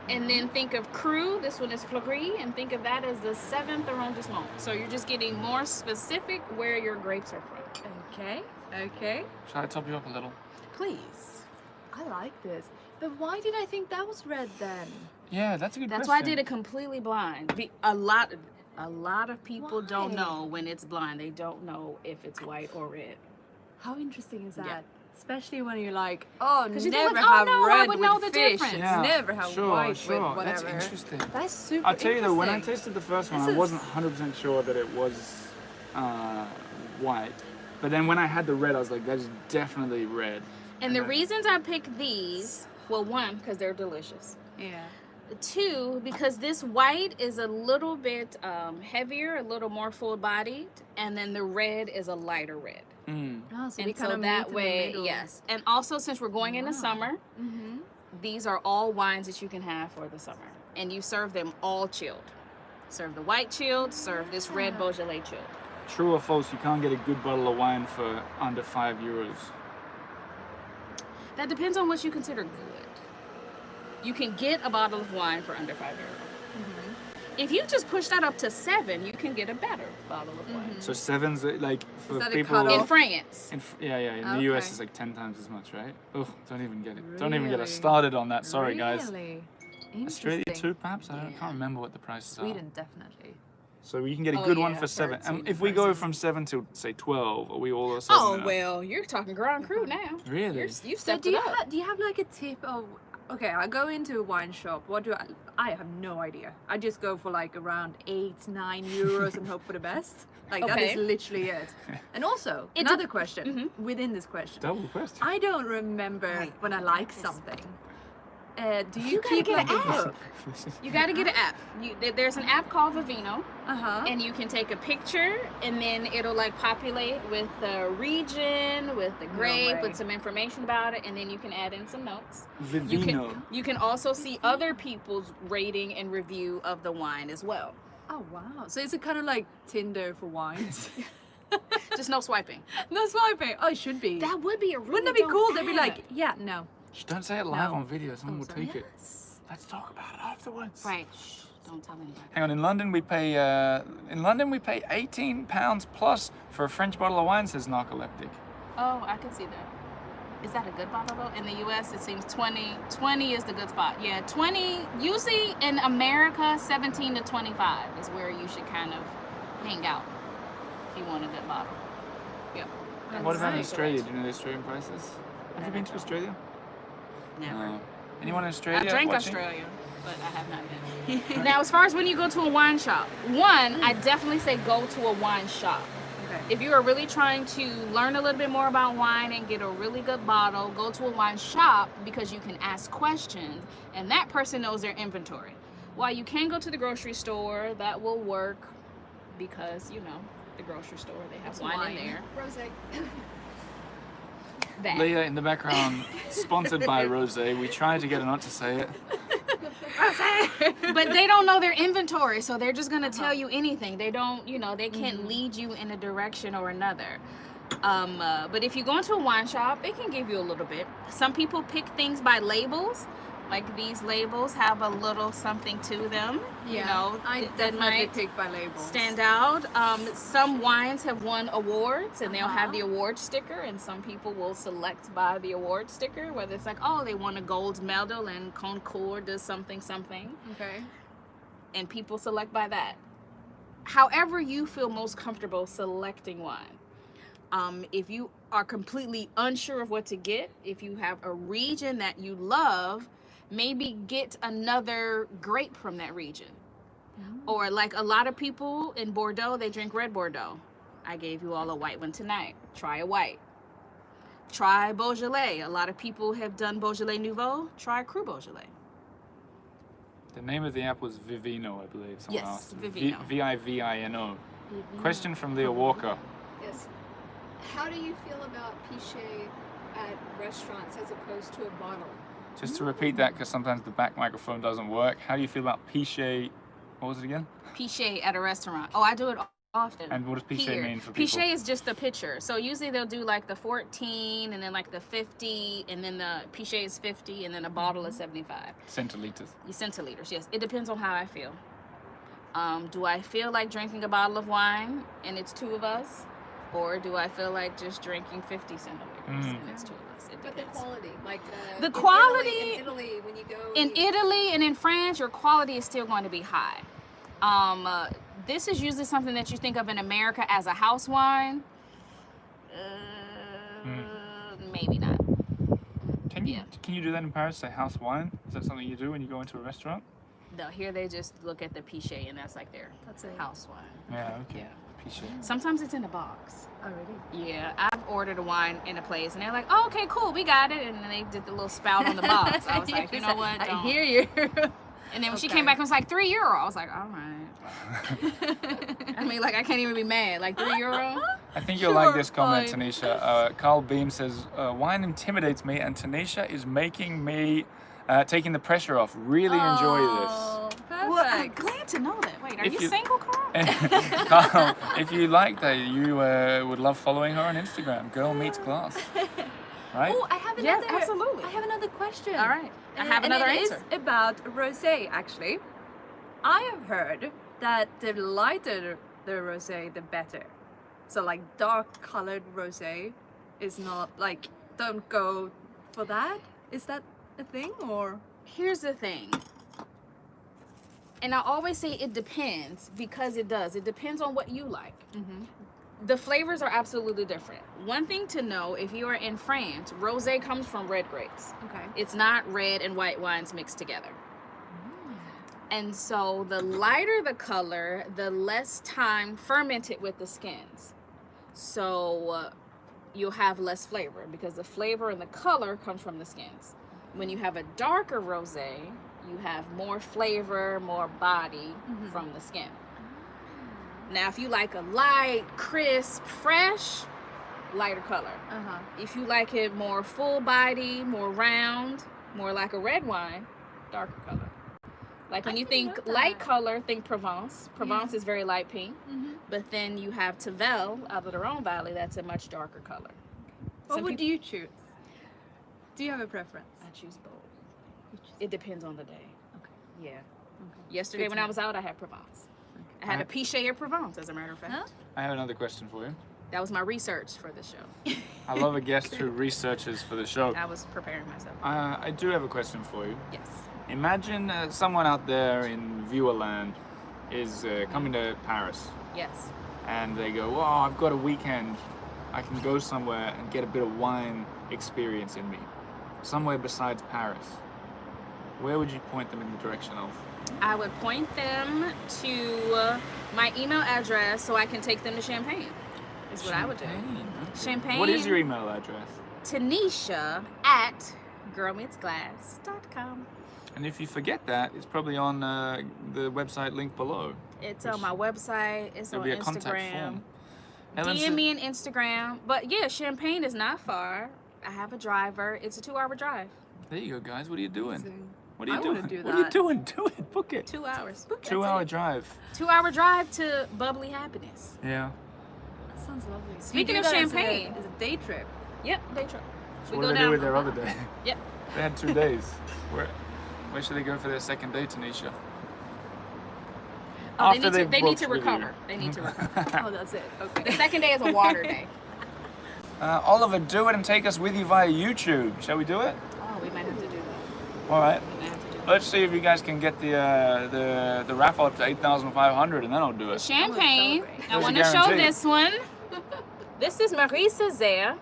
And then think of cru, this one is Fleury, and think of that as the 7th arrondissement. So you're just getting more specific where your grapes are from. Okay. Okay. Try to top you up a little. Please. I like this. But why did I think that was red then? Yeah, that's a good That's why I question. did it completely blind. A lot of people don't Why? know when it's blind. They don't know if it's white or red. How interesting is that? Yeah. Especially when you're like, oh, 'Cause you think never like, oh, have no, I red would with know the fish. difference. Yeah, Never have white with whatever. That's interesting. That's super I'll tell you though, when I interesting. tasted the first one, This I wasn't is- 100% sure that it was white. But then when I had the red, I was like, that is definitely red. And the then- reasons I picked these, well, one, because they're delicious. Yeah. Two, because this white is a little bit heavier, a little more full-bodied, and then the red is a lighter red. Mm. Oh, so we And kind so of that way, yes. yes. And also, since we're going into Wow. summer, Mm-hmm. these are all wines that you can have for the summer. And you serve them all chilled. Serve the white chilled, serve this red Beaujolais chilled. True or false, you can't get a good bottle of wine for under €5. That depends on what you consider good. You can get a bottle of wine for under €5. If you just push that up to 7, you can get a better bottle of wine. So seven's like for that a people. cutoff? In France. In the US Okay. it's like 10 times as much, right? Oh, don't even get it. Don't even get us Really? started on that. Sorry, guys. Really? Australia Interesting. too, perhaps. I can't remember what the prices Sweden, definitely. are. So you can get a Oh, good one yeah, for I've 7. heard And Sweden if we go prices. from 7 to say 12, are we all of a sudden? Oh, well, you're talking Grand Cru now. Really? You So stepped do it you, up. do you have like a tip of, okay, I go into a wine shop, what do I have no idea. I just go for like around 8-9 euros and hope for the best. Like that is Okay. literally it. And also, It another question Mm-hmm. within this question. Double question. I don't remember when I like something. Do you gotta keep get like an a app. book? You got to get an app. There's an app called Vivino, Uh-huh. and you can take a picture, and then it'll like populate with the region, with the grape, way. with some information about it, and then you can add in some notes. Vivino. You can also see other people's rating and review of the wine as well. Oh wow. So is it kind of like Tinder for wines? Just no swiping. No swiping. Oh, it should be. That would be a really Wouldn't that be dope cool? They'd be app. like, yeah, no. Shh, don't say it live No. on video. Someone will sorry. take it. Let's talk about it afterwards. Right. Shh, don't tell anybody. Hang on. In London, we pay. £18 plus for a French bottle of wine. Says narcoleptic. Oh, I can see that. Is that a good bottle though? In the US, it seems 20. 20 is the good spot. Yeah, 20. Usually in America, 17 to 25 is where you should kind of hang out if you want a good bottle. Yep. What about in nice. Australia? Do you know the Australian prices? Have you been to Australia? Never. No. Anyone in Australia? I drank watching? Australia, but I have not been. Now, as far as when you go to a wine shop, one, I definitely say go to a wine shop. Okay. If you are really trying to learn a little bit more about wine and get a really good bottle, go to a wine shop because you can ask questions and that person knows their inventory. While you can go to the grocery store, that will work because, you know, the grocery store, they have wine wine. in there. Rosé. That. Leah in the background, sponsored by Rosé. We tried to get her not to say it. But they don't know their inventory, so they're just gonna tell you anything. They don't, you know, they can't lead you in a direction or another. But if you go into a wine shop, they can give you a little bit. Some people pick things by labels. Like these labels have a little something to them. You know, I that definitely might pick by labels. stand out. Some wines have won awards and they'll have Uh-huh. the award sticker, and some people will select by the award sticker, whether it's like, oh, they won a gold medal and Concord does something. Okay. And people select by that. However you feel most comfortable selecting wine. If you are completely unsure of what to get, if you have a region that you love, maybe get another grape from that region. Or like a lot of people in Bordeaux, they drink red Bordeaux. I gave you all a white one tonight. Try a white. Try Beaujolais. A lot of people have done Beaujolais Nouveau. Try Cru Beaujolais. The name of the app was Vivino, I believe. Someone Yes, asked. Vivino. Vivino. Question from Leah Walker. Yes. How do you feel about Pichet at restaurants as opposed to a bottle? Just to repeat that, because sometimes the back microphone doesn't work. How do you feel about Pichet? What was it again? Pichet at a restaurant. Oh, I do it often. And what does Pichet Here. mean for people? Pichet is just the pitcher. So usually they'll do like the 14 and then like the 50 and then the Pichet is 50 and then a bottle is 75. Centiliters. Centiliters, yes. It depends on how I feel. Do I feel like drinking a bottle of wine and it's two of us? Or do I feel like just drinking 50 centiliters and it's two of us? It But the depends. quality, like The in quality- in Italy, when you go In Italy and in France, your quality is still going to be high. This is usually something that you think of in America as a house wine. maybe not. Can you do that in Paris? Say house wine? Is that something you do when you go into a restaurant? No, here they just look at the Pichet and that's like their house wine. Yeah. Okay. Yeah. Pichet. Sometimes it's in a box. Oh, really? Yeah, I've ordered a wine in a place and they're like, oh, okay, cool, we got it. And then they did the little spout on the box. I was like, you know what? I Don't. hear you. And then when she Okay. came back and was like, €3. I was like, all right. I mean, like, I can't even be mad. Like, €3? I think you'll like this comment, fine. Tanisha. Carl Beam says, wine intimidates me, and Tanisha is making me, taking the pressure off. Really enjoy this. Oh, Well, I'm perfect. glad to know that. Wait, are If you you- single, Carl? Carl, if you like that, you would love following her on Instagram. Girl Meets Glass. Right? Oh, I have Yes, another. absolutely. I have another question. All right. I have And another it answer. is about rosé, actually. I have heard that the lighter the rosé, the better. So like dark colored rosé is not like, don't go for that. Is that a thing or? Here's the thing. And I always say it depends because it does. It depends on what you like. The flavors are absolutely different. One thing to know, if you are in France, rosé comes from red grapes. Okay. It's not red and white wines mixed together. And so the lighter the color, the less time fermented with the skins. So you'll have less flavor because the flavor and the color comes from the skins. When you have a darker rosé, you have more flavor, more body from the skin. Now, if you like a light, crisp, fresh, lighter color. If you like it more full body, more round, more like a red wine, darker color. Like when I you didn't think know light that. color, think Provence. Provence is very light pink. But then you have Tavel out of the Rhone Valley, that's a much darker color. What Some would peop- you choose? Do you have a preference? I choose both. It depends on the day. Okay. Yeah. Okay. Yesterday Good when to I know. was out, I had Provence. I had a Pichet of Provence, as a matter of fact. Huh? I have another question for you. That was my research for the show. I love a guest who researches for the show. I was preparing myself. I do have a question for you. Yes. Imagine someone out there in viewerland is coming to Paris Yes. and they go, oh, I've got a weekend. I can go somewhere and get a bit of wine experience in me. Somewhere besides Paris. Where would you point them in the direction of? I would point them to my email address so I can take them to Champagne. Is what I would do. Okay. Champagne. What is your email address? Tanisha at girlmeetsglass.com. And if you forget that, it's probably on the website link below. It's on my website. It's There'll on be a contact Instagram. form. Ellen DM said- me on Instagram. But yeah, Champagne is not far. I have a driver. It's a 2-hour drive. There you go, guys. What are you doing? Amazing. What are you I doing? wanna do What are you that. doing? Do it. Book it. 2 hours. 2-hour drive. 2-hour drive to bubbly happiness. Yeah. That sounds lovely. Speaking You of do that as a- champagne. as a day trip. Yep, day trip. So what do they do with their other day? Yep. They had 2 days. Where should they go for their second day, Tanisha? Oh, After they they've need to booked with you. recover. They need to recover. Oh, that's it. The Okay. second day is a water day. Oliver, do it and take us with you via YouTube. Shall we do it? Oh, we might have to do that. All right. We might have to do that. Let's see if you guys can get the raffle up to 8,500, and then I'll do The it. champagne. celebrate. I There's a want to show guarantee. this one. This is Marie Césaire.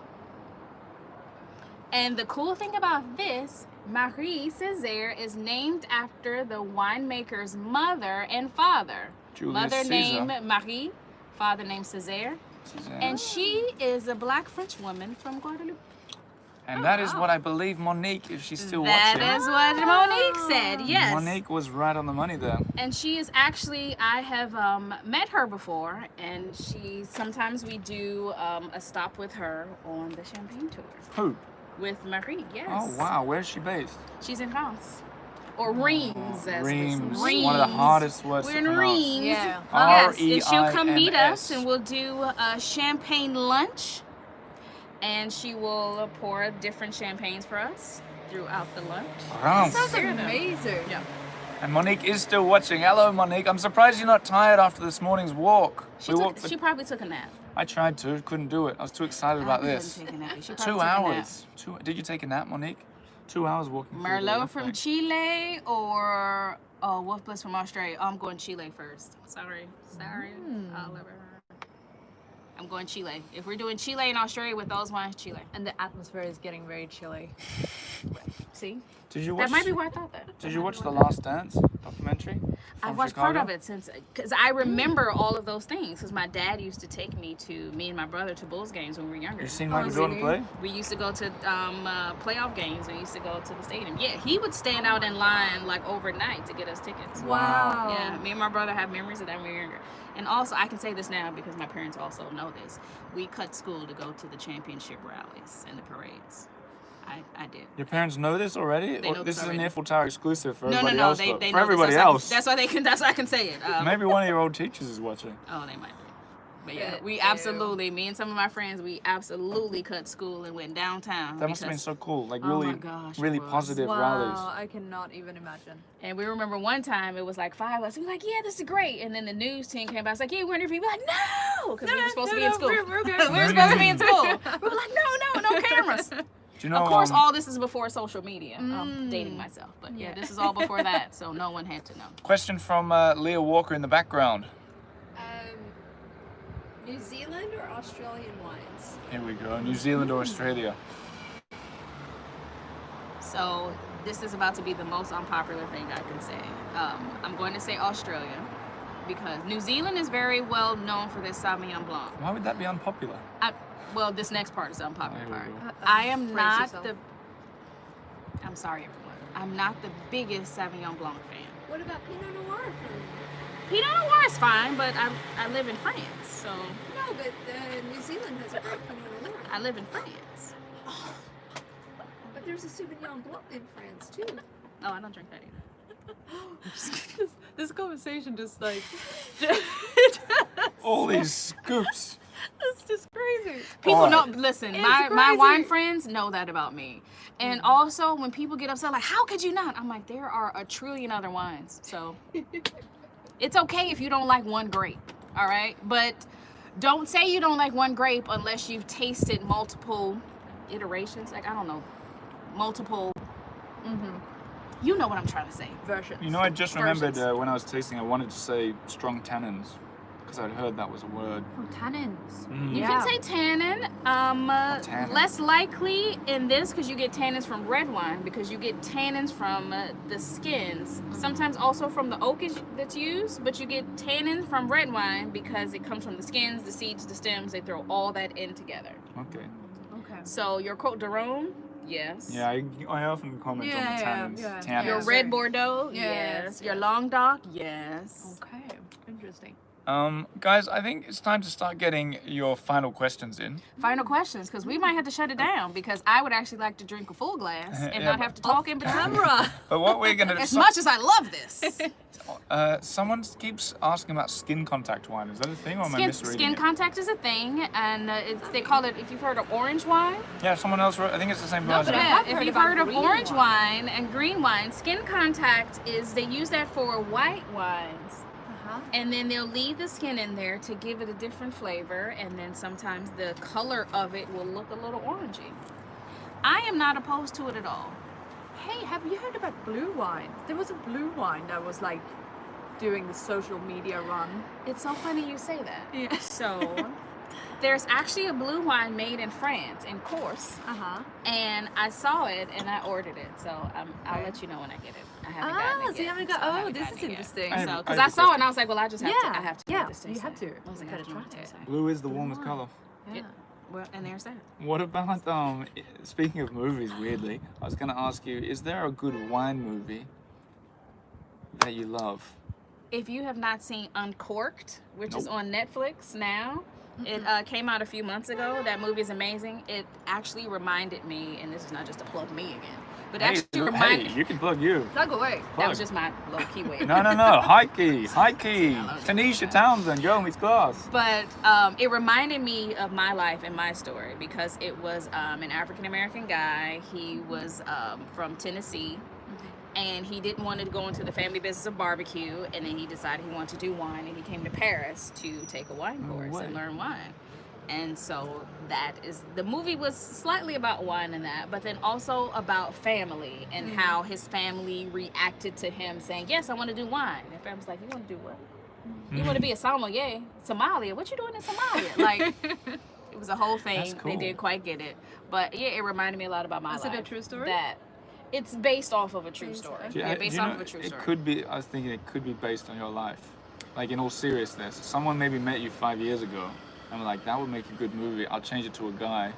And the cool thing about this, Marie Césaire is named after the winemaker's mother and father. Julius Mother Caesar. named Marie, father named Césaire. And she is a black French woman from Guadeloupe. And that is wow. what I believe Monique, if she's still That watching. is what Monique said, yes. Monique was right on the money there. And she is actually, I have met her before, and sometimes we do a stop with her on the Champagne tour. Who? With Marie, yes. Oh, wow. Where's she based? She's in Reims. Or Reims, as we say. Reims. One of the hardest words We're to in pronounce. Reims. Yeah. Yes, and she'll come meet R-E-I-M-S. us, and we'll do a champagne lunch. And she will pour different champagnes for us throughout the lunch. Reims. Sounds amazing. Yeah. And Monique is still watching. Hello, Monique. I'm surprised you're not tired after this morning's walk. She probably took a nap. I tried to, couldn't do it. I was too excited about I couldn't this. take a nap. She 2 probably took a nap. hours. Did you take a nap, Monique? 2 hours walking. through the Merlot left from bank. Chile or Wolf Bliss from Australia? I'm going Chile first. Sorry. Oliver. I'm going Chile. If we're doing Chile and Australia with those wines, Chile. And the atmosphere is getting very chilly. See? Did you watch? That might be why I thought that. Did you watch The Last Dance documentary? I've from watched part Chicago? of it because I remember all of those things. Because my dad used to take me and my brother to Bulls games when we were younger. You seen Michael Jordan play? We used to go to playoff games. We used to go to the stadium. Yeah, he would stand out in line like overnight to get us tickets. Wow. Yeah, me and my brother have memories of that when we were younger. And also, I can say this now because my parents also know this. We cut school to go to the championship rallies and the parades. I did. Your parents know this already? They know This this is an already. Eiffel Tower exclusive for No, everybody no, else. they but know for this. everybody That's why else, that's why they can. That's why I can say it. maybe one of your old teachers is watching. Oh, they might be. But yeah, Ew. we absolutely, me and some of my friends, we absolutely cut school and went downtown. That must have been because- so cool. Like Oh my really, gosh, it really was. positive Wow, rallies. I cannot even imagine. And we remember one time it was like 5 of us. We were like, yeah, this is great. And then the news team came by. It's like, yeah, we're interviewing. We're like, no, because we were supposed to be in school. We're okay. We were supposed to be in school. We were like, no cameras. Do you know? Of course, all this is before social media. I'm Mm. dating myself, but yeah, Yeah. this is all before that, so no one had to know. Question from Leah Walker in the background. New Zealand or Australian wines? Here we go. New Zealand or Australia? So this is about to be the most unpopular thing I can say. I'm going to say Australia because New Zealand is very well known for their Sauvignon Blanc. Why would that be unpopular? Well, this next part is the unpopular Here we part. go. I am Phrase not yourself. I'm sorry, everyone. I'm not the biggest Sauvignon Blanc fan. What about Pinot Noir from? Pinot Noir is fine, but I live in France, so No, but New Zealand has a great Pinot Noir. I live in France. But there's a Sauvignon Blanc in France too. Oh, I don't drink that either. This conversation just like All these scoops. it's just crazy. People Alright. know. Listen, It's my crazy. wine friends know that about me. And also, when people get upset, like, how could you not? I'm like, there are a trillion other wines. So it's okay if you don't like one grape, all right? But don't say you don't like one grape unless you've tasted multiple iterations. Like, I don't know, multiple. You know what I'm trying to say. Versions. You know, I just remembered Versions. when I was tasting, I wanted to say strong tannins because I'd heard that was a word. Oh, tannins. Mm. You Yeah. can say tannin. Tannin. Less likely in this because you get tannins from red wine because you get tannins from the skins. Sometimes also from the oak that's used, but you get tannins from red wine because it comes from the skins, the seeds, the stems. They throw all that in together. Okay. Okay. So your Côte d'Arôme, yes. Yeah, I often comment on the Yeah, tannins. yeah. Tannins. Your Yeah. red Bordeaux, Yes, yes. Your yes. Languedoc, yes. Okay. Interesting. Guys, I think it's time to start getting your final questions in. Final questions, because we might have to shut it down because I would actually like to drink a full glass and Yeah, not but- have to talk in between. Camera. But what we're gonna As much as I love this. someone keeps asking about skin contact wine. Is that a thing or am I misreading Skin it? contact is a thing, and they call it, if you've heard of orange wine. Yeah, someone else wrote. I think it's the same No, person. but I Yeah, have if heard you've about heard of green orange wine. wine and green wine, skin contact is they use that for white wines. Uh-huh. And then they'll leave the skin in there to give it a different flavor, and then sometimes the color of it will look a little orangey. I am not opposed to it at all. Hey, have you heard about blue wine? There was a blue wine that was like doing the social media run. It's so funny you say that. Yeah. So, there's actually a blue wine made in France, in Corse, Uh-huh. and I saw it and I ordered it. So I'll Okay. let you know when I get it. I haven't gotten it So you yet. haven't got. So I Oh, haven't this gotten is it yet. interesting. I have- So, because I I have a saw it and I was like, well, I have Yeah, to yeah, get this you taste have test. to. I was like, Gotta I don't know try what to it. say. Blue is the Blue warmest wine. color. Yeah. Well, and there's that. What about speaking of movies? Weirdly, I was gonna ask you: is there a good wine movie that you love? If you have not seen Uncorked, which is Nope. on Netflix now, it came out a few months ago. That movie is amazing. It actually reminded me, and this is not just to plug me again, but it actually reminded hey, you can plug you. Plug away. That was Plug. just my low-key way. No, high key. Tanisha Townsend, go Miss Class. But it reminded me of my life and my story because it was an African-American guy. He was from Tennessee, and he didn't want to go into the family business of barbecue, and then he decided he wanted to do wine, and he came to Paris to take a wine No course and way. learn wine. And so that is, the movie was slightly about wine and that, but then also about family and how his family reacted to him saying, yes, I want to do wine. And family's like, you want to do what? You want to be a sommelier? Somalia? What you doing in Somalia? Like, it was a whole thing. That's cool. They didn't quite get it. But yeah, it reminded me a lot about my Is life. it a true story? That it's based off of a true Based- story. okay. Yeah, based off of a true it story. could be. I was thinking it could be based on your life. Like in all seriousness, someone maybe met you 5 years ago, and were like, that would make a good movie. I'll change it to a guy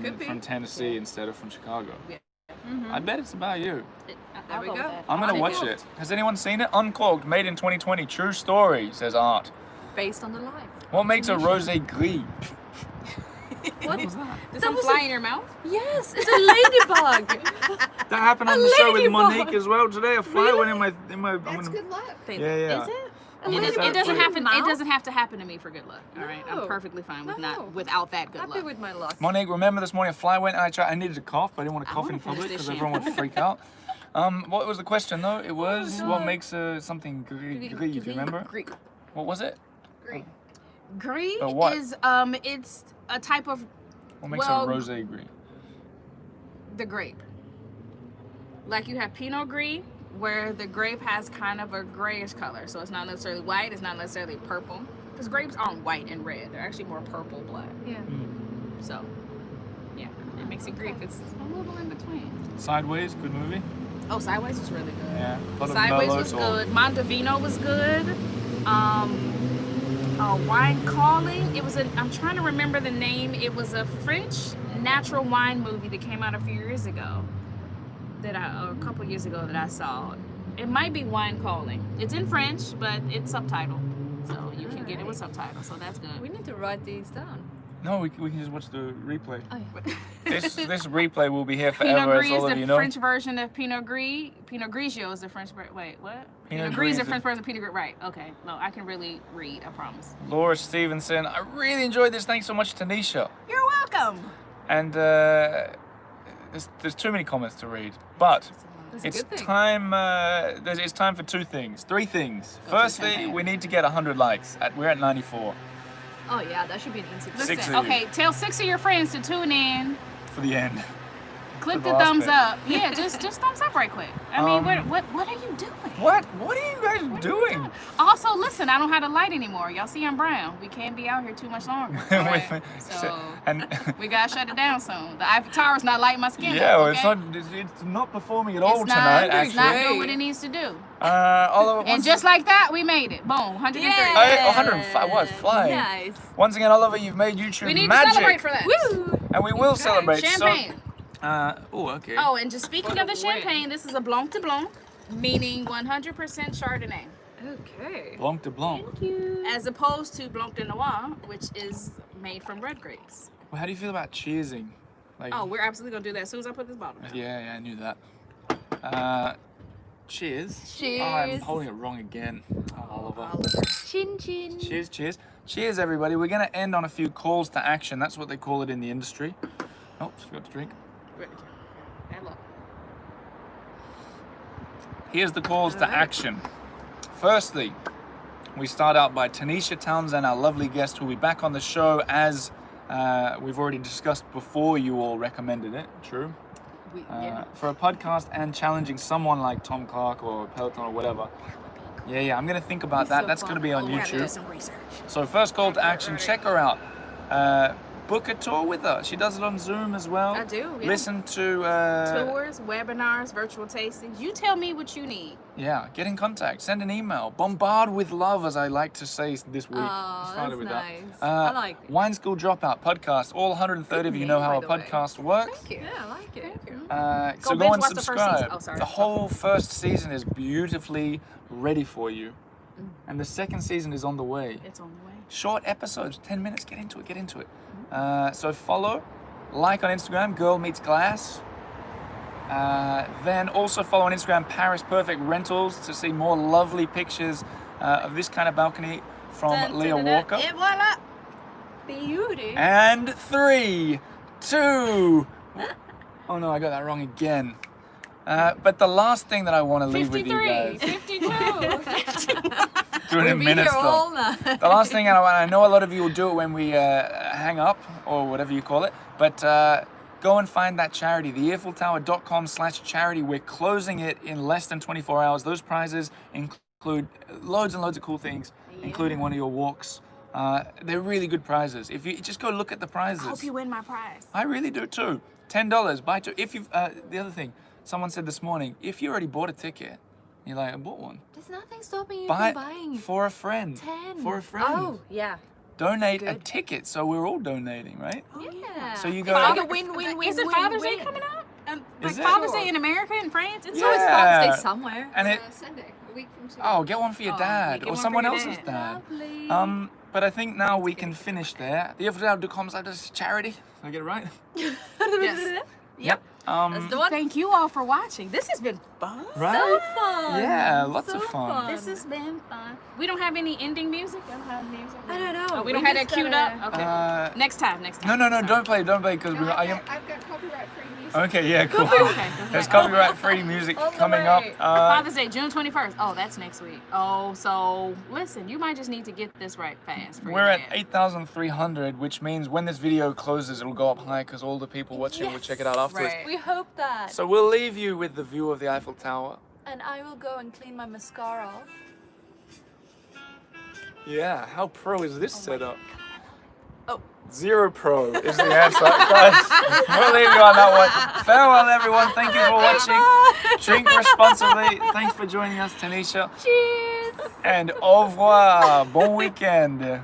Could be. from Tennessee instead of from Chicago. Yeah. Mhm. I bet it's about you. There we with go. that. I'm gonna I'll watch take it. Has anyone seen it? Uncorked, made in 2020, true story, says Art. Based on the life. What makes a rosé gris? What? was that? Did That some was fly a- in your mouth? Yes, it's a ladybug. That happened on A the show with ladybug. Monique as well today. A fly went in my. I'm That's gonna- good luck. Yeah. Is it? A It, ladybug it doesn't in happen. your It mouth? doesn't have to happen to me for good luck. All right, No. I'm perfectly fine with No. without that good Happy luck. with my luck. Monique, remember this morning a fly went. I needed to cough, but I didn't want to I cough wanna in finish public this because shit. everyone would freak out. What was the question though? It was no. what makes something gris? Do you remember? Gris. What was it? Great. Gris But what? is it's a type of What makes Well- a rosé gris? the grape. Like you have Pinot Gris, where the grape has kind of a grayish color, so it's not necessarily white. It's not necessarily purple, because grapes aren't white and red. They're actually more purple black. Yeah. So, yeah, it makes it Greek. It's a little in between. Sideways, good movie. Oh, Sideways was really good. Yeah. A lot of Sideways Merlot was or- good. Mondovino was good. Wine Calling. It was I'm trying to remember the name. It was a French natural wine movie that came out a few years ago. Or a couple years ago that I saw. It might be Wine Calling. It's in French, but it's subtitled, so you can get it with subtitles. So that's good. We need to write these down. No, we can just watch the replay. Oh, yeah. This replay will be here Pinot forever, Gris as is all of the you know. French version of Pinot Gris. Pinot Grigio is the French version. Wait, what? Pinot Gris is the French version of Pinot Gris. Right. Okay. No, I can really read. I promise. Laura Stevenson, I really enjoyed this. Thanks so much, Tanisha. You're welcome. And there's too many comments to read, but That's a it's good thing. time. It's time for three things. Go to Firstly, Santa. we need to get 100 likes. We're at 94 Oh yeah, that should be an instant. Six Listen, of you. okay, tell 6 of your friends to tune in. for the end. Click For the the last thumbs bit. up. Yeah, just thumbs up right quick. I mean, what are you doing? What? What are you guys What are you doing? Also, listen, I don't have the light anymore. Y'all see I'm brown. We can't be out here too much longer. all right? So and we gotta shut it down soon. The Eiffel Tower's not lighting my skin. yeah, up, well, okay? it's not performing at all It's not, tonight. it's not Actually, doing what it needs to do. Oliver, And just like that, we made it. Boom, 103. Yeah. 105. What? Flying. Nice. Once again, Oliver, you've made YouTube We need magic, to celebrate for that. Woo! and we will celebrate. Champagne. Oh, okay. Oh, and just speaking of the What a win. champagne, this is a Blanc de Blanc, meaning 100% Chardonnay, Okay. Blanc de Blanc. as opposed to Blanc de Noir, which is made from red grapes. Well, how do you feel about cheersing? Like, Oh, we're absolutely gonna do that as soon as I put this bottle down. yeah, I knew that. Cheers. Cheers. Oh, I'm holding it wrong again. Oh, Oliver. Chin chin. Cheers, cheers. Cheers, everybody. We're going to end on a few calls to action. That's what they call it in the industry. Oh, forgot to drink. Ready. And look. Here's the calls to action. Firstly, we start out by Tanisha Townsend, our lovely guest, who will be back on the show as we've already discussed before. You all recommended it. True. Yeah. For a podcast and challenging someone like Tom Clark or Peloton or whatever. Yeah, I'm gonna think about that. so That's fun. gonna be on We're gonna do YouTube. some research. So first call to action, check her out. Book a tour with her. She does it on Zoom as well. I do, yeah. Listen to Tours, webinars, virtual tastings. You tell me what you need. yeah, get in contact, send an email, bombard with love, as I like to say this week. Oh, We started that's with nice. that. I like it. Wine School Dropout podcast. All 130 of you Good know name, how a by the way. podcast works. Thank you. Yeah, I like it. Thank you. So binge go and watch the first subscribe. season. Oh, sorry. The whole first season is beautifully ready for you, and the second season is on the way. It's on the way. Short episodes, 10 minutes. Get into it. So follow, like on Instagram, Girl Meets Glass. Then also follow on Instagram, Paris Perfect Rentals, to see more lovely pictures of this kind of balcony from Dun, Leah dun, dun, Walker. dun. Et voila. Beauty. And 3, 2. Oh no, I got that wrong again. But the last thing that I want to leave with you 53, guys. 52. Doing it in We'll be minutes here though. all night. The last thing, and I know a lot of you will do it when we hang up or whatever you call it, but go and find that charity, theeiffeltower.com/charity. We're closing it in less than 24 hours. Those prizes include loads and loads of cool things. including one of your walks. They're really good prizes. If you just go look at the prizes. I hope you win my prize. I really do too. $10, buy two. If you've, the other thing, someone said this morning, if you already bought a ticket, you're like, I bought one. There's nothing stopping you Buy from buying. for a friend. 10. For a friend. Oh, yeah. Donate a Good. ticket, so we're all donating, right? Yeah. So you It's go. like a win-win-win. Is it Father's Day coming up? Like Is it? Father's Day in America and France? It's So it's Yeah. Father's Day somewhere. And it. Sunday, a week from today. Oh, get one for your Oh, dad get or one for someone your else's dad. dad. Lovely. But I think now we can finish there. The Everyday.com is charity. Did I get it right? Yes. Yep. That's the one. Thank you all for watching. This has been fun. Right? So fun. Yeah, lots So of fun. This has been fun. We don't have any ending music. Don't have music. I don't know. Oh, we don't have that just queued gotta- up. Okay. Next time. No, Sorry. don't play because No, I am. I've got copyright-free music. Okay, yeah, cool. Okay. There's copyright-free music On the coming up. way. Father's Day, June 21st. Oh, that's next week. Oh, so listen, you might just need to get this right fast. For We're your at dad. 8,300, which means when this video closes, it'll go up high because all the people watching will check it out afterwards. Right. We hope that. So we'll leave you with the view of the Eiffel Tower. And I will go and clean my mascara off. Yeah, how pro is this setup? Oh. 0 pro is the answer, guys. We'll leave you on that one. Farewell, everyone. Thank you for watching. Drink responsibly. Thanks for joining us, Tanisha. Cheers. And au revoir. Bon weekend.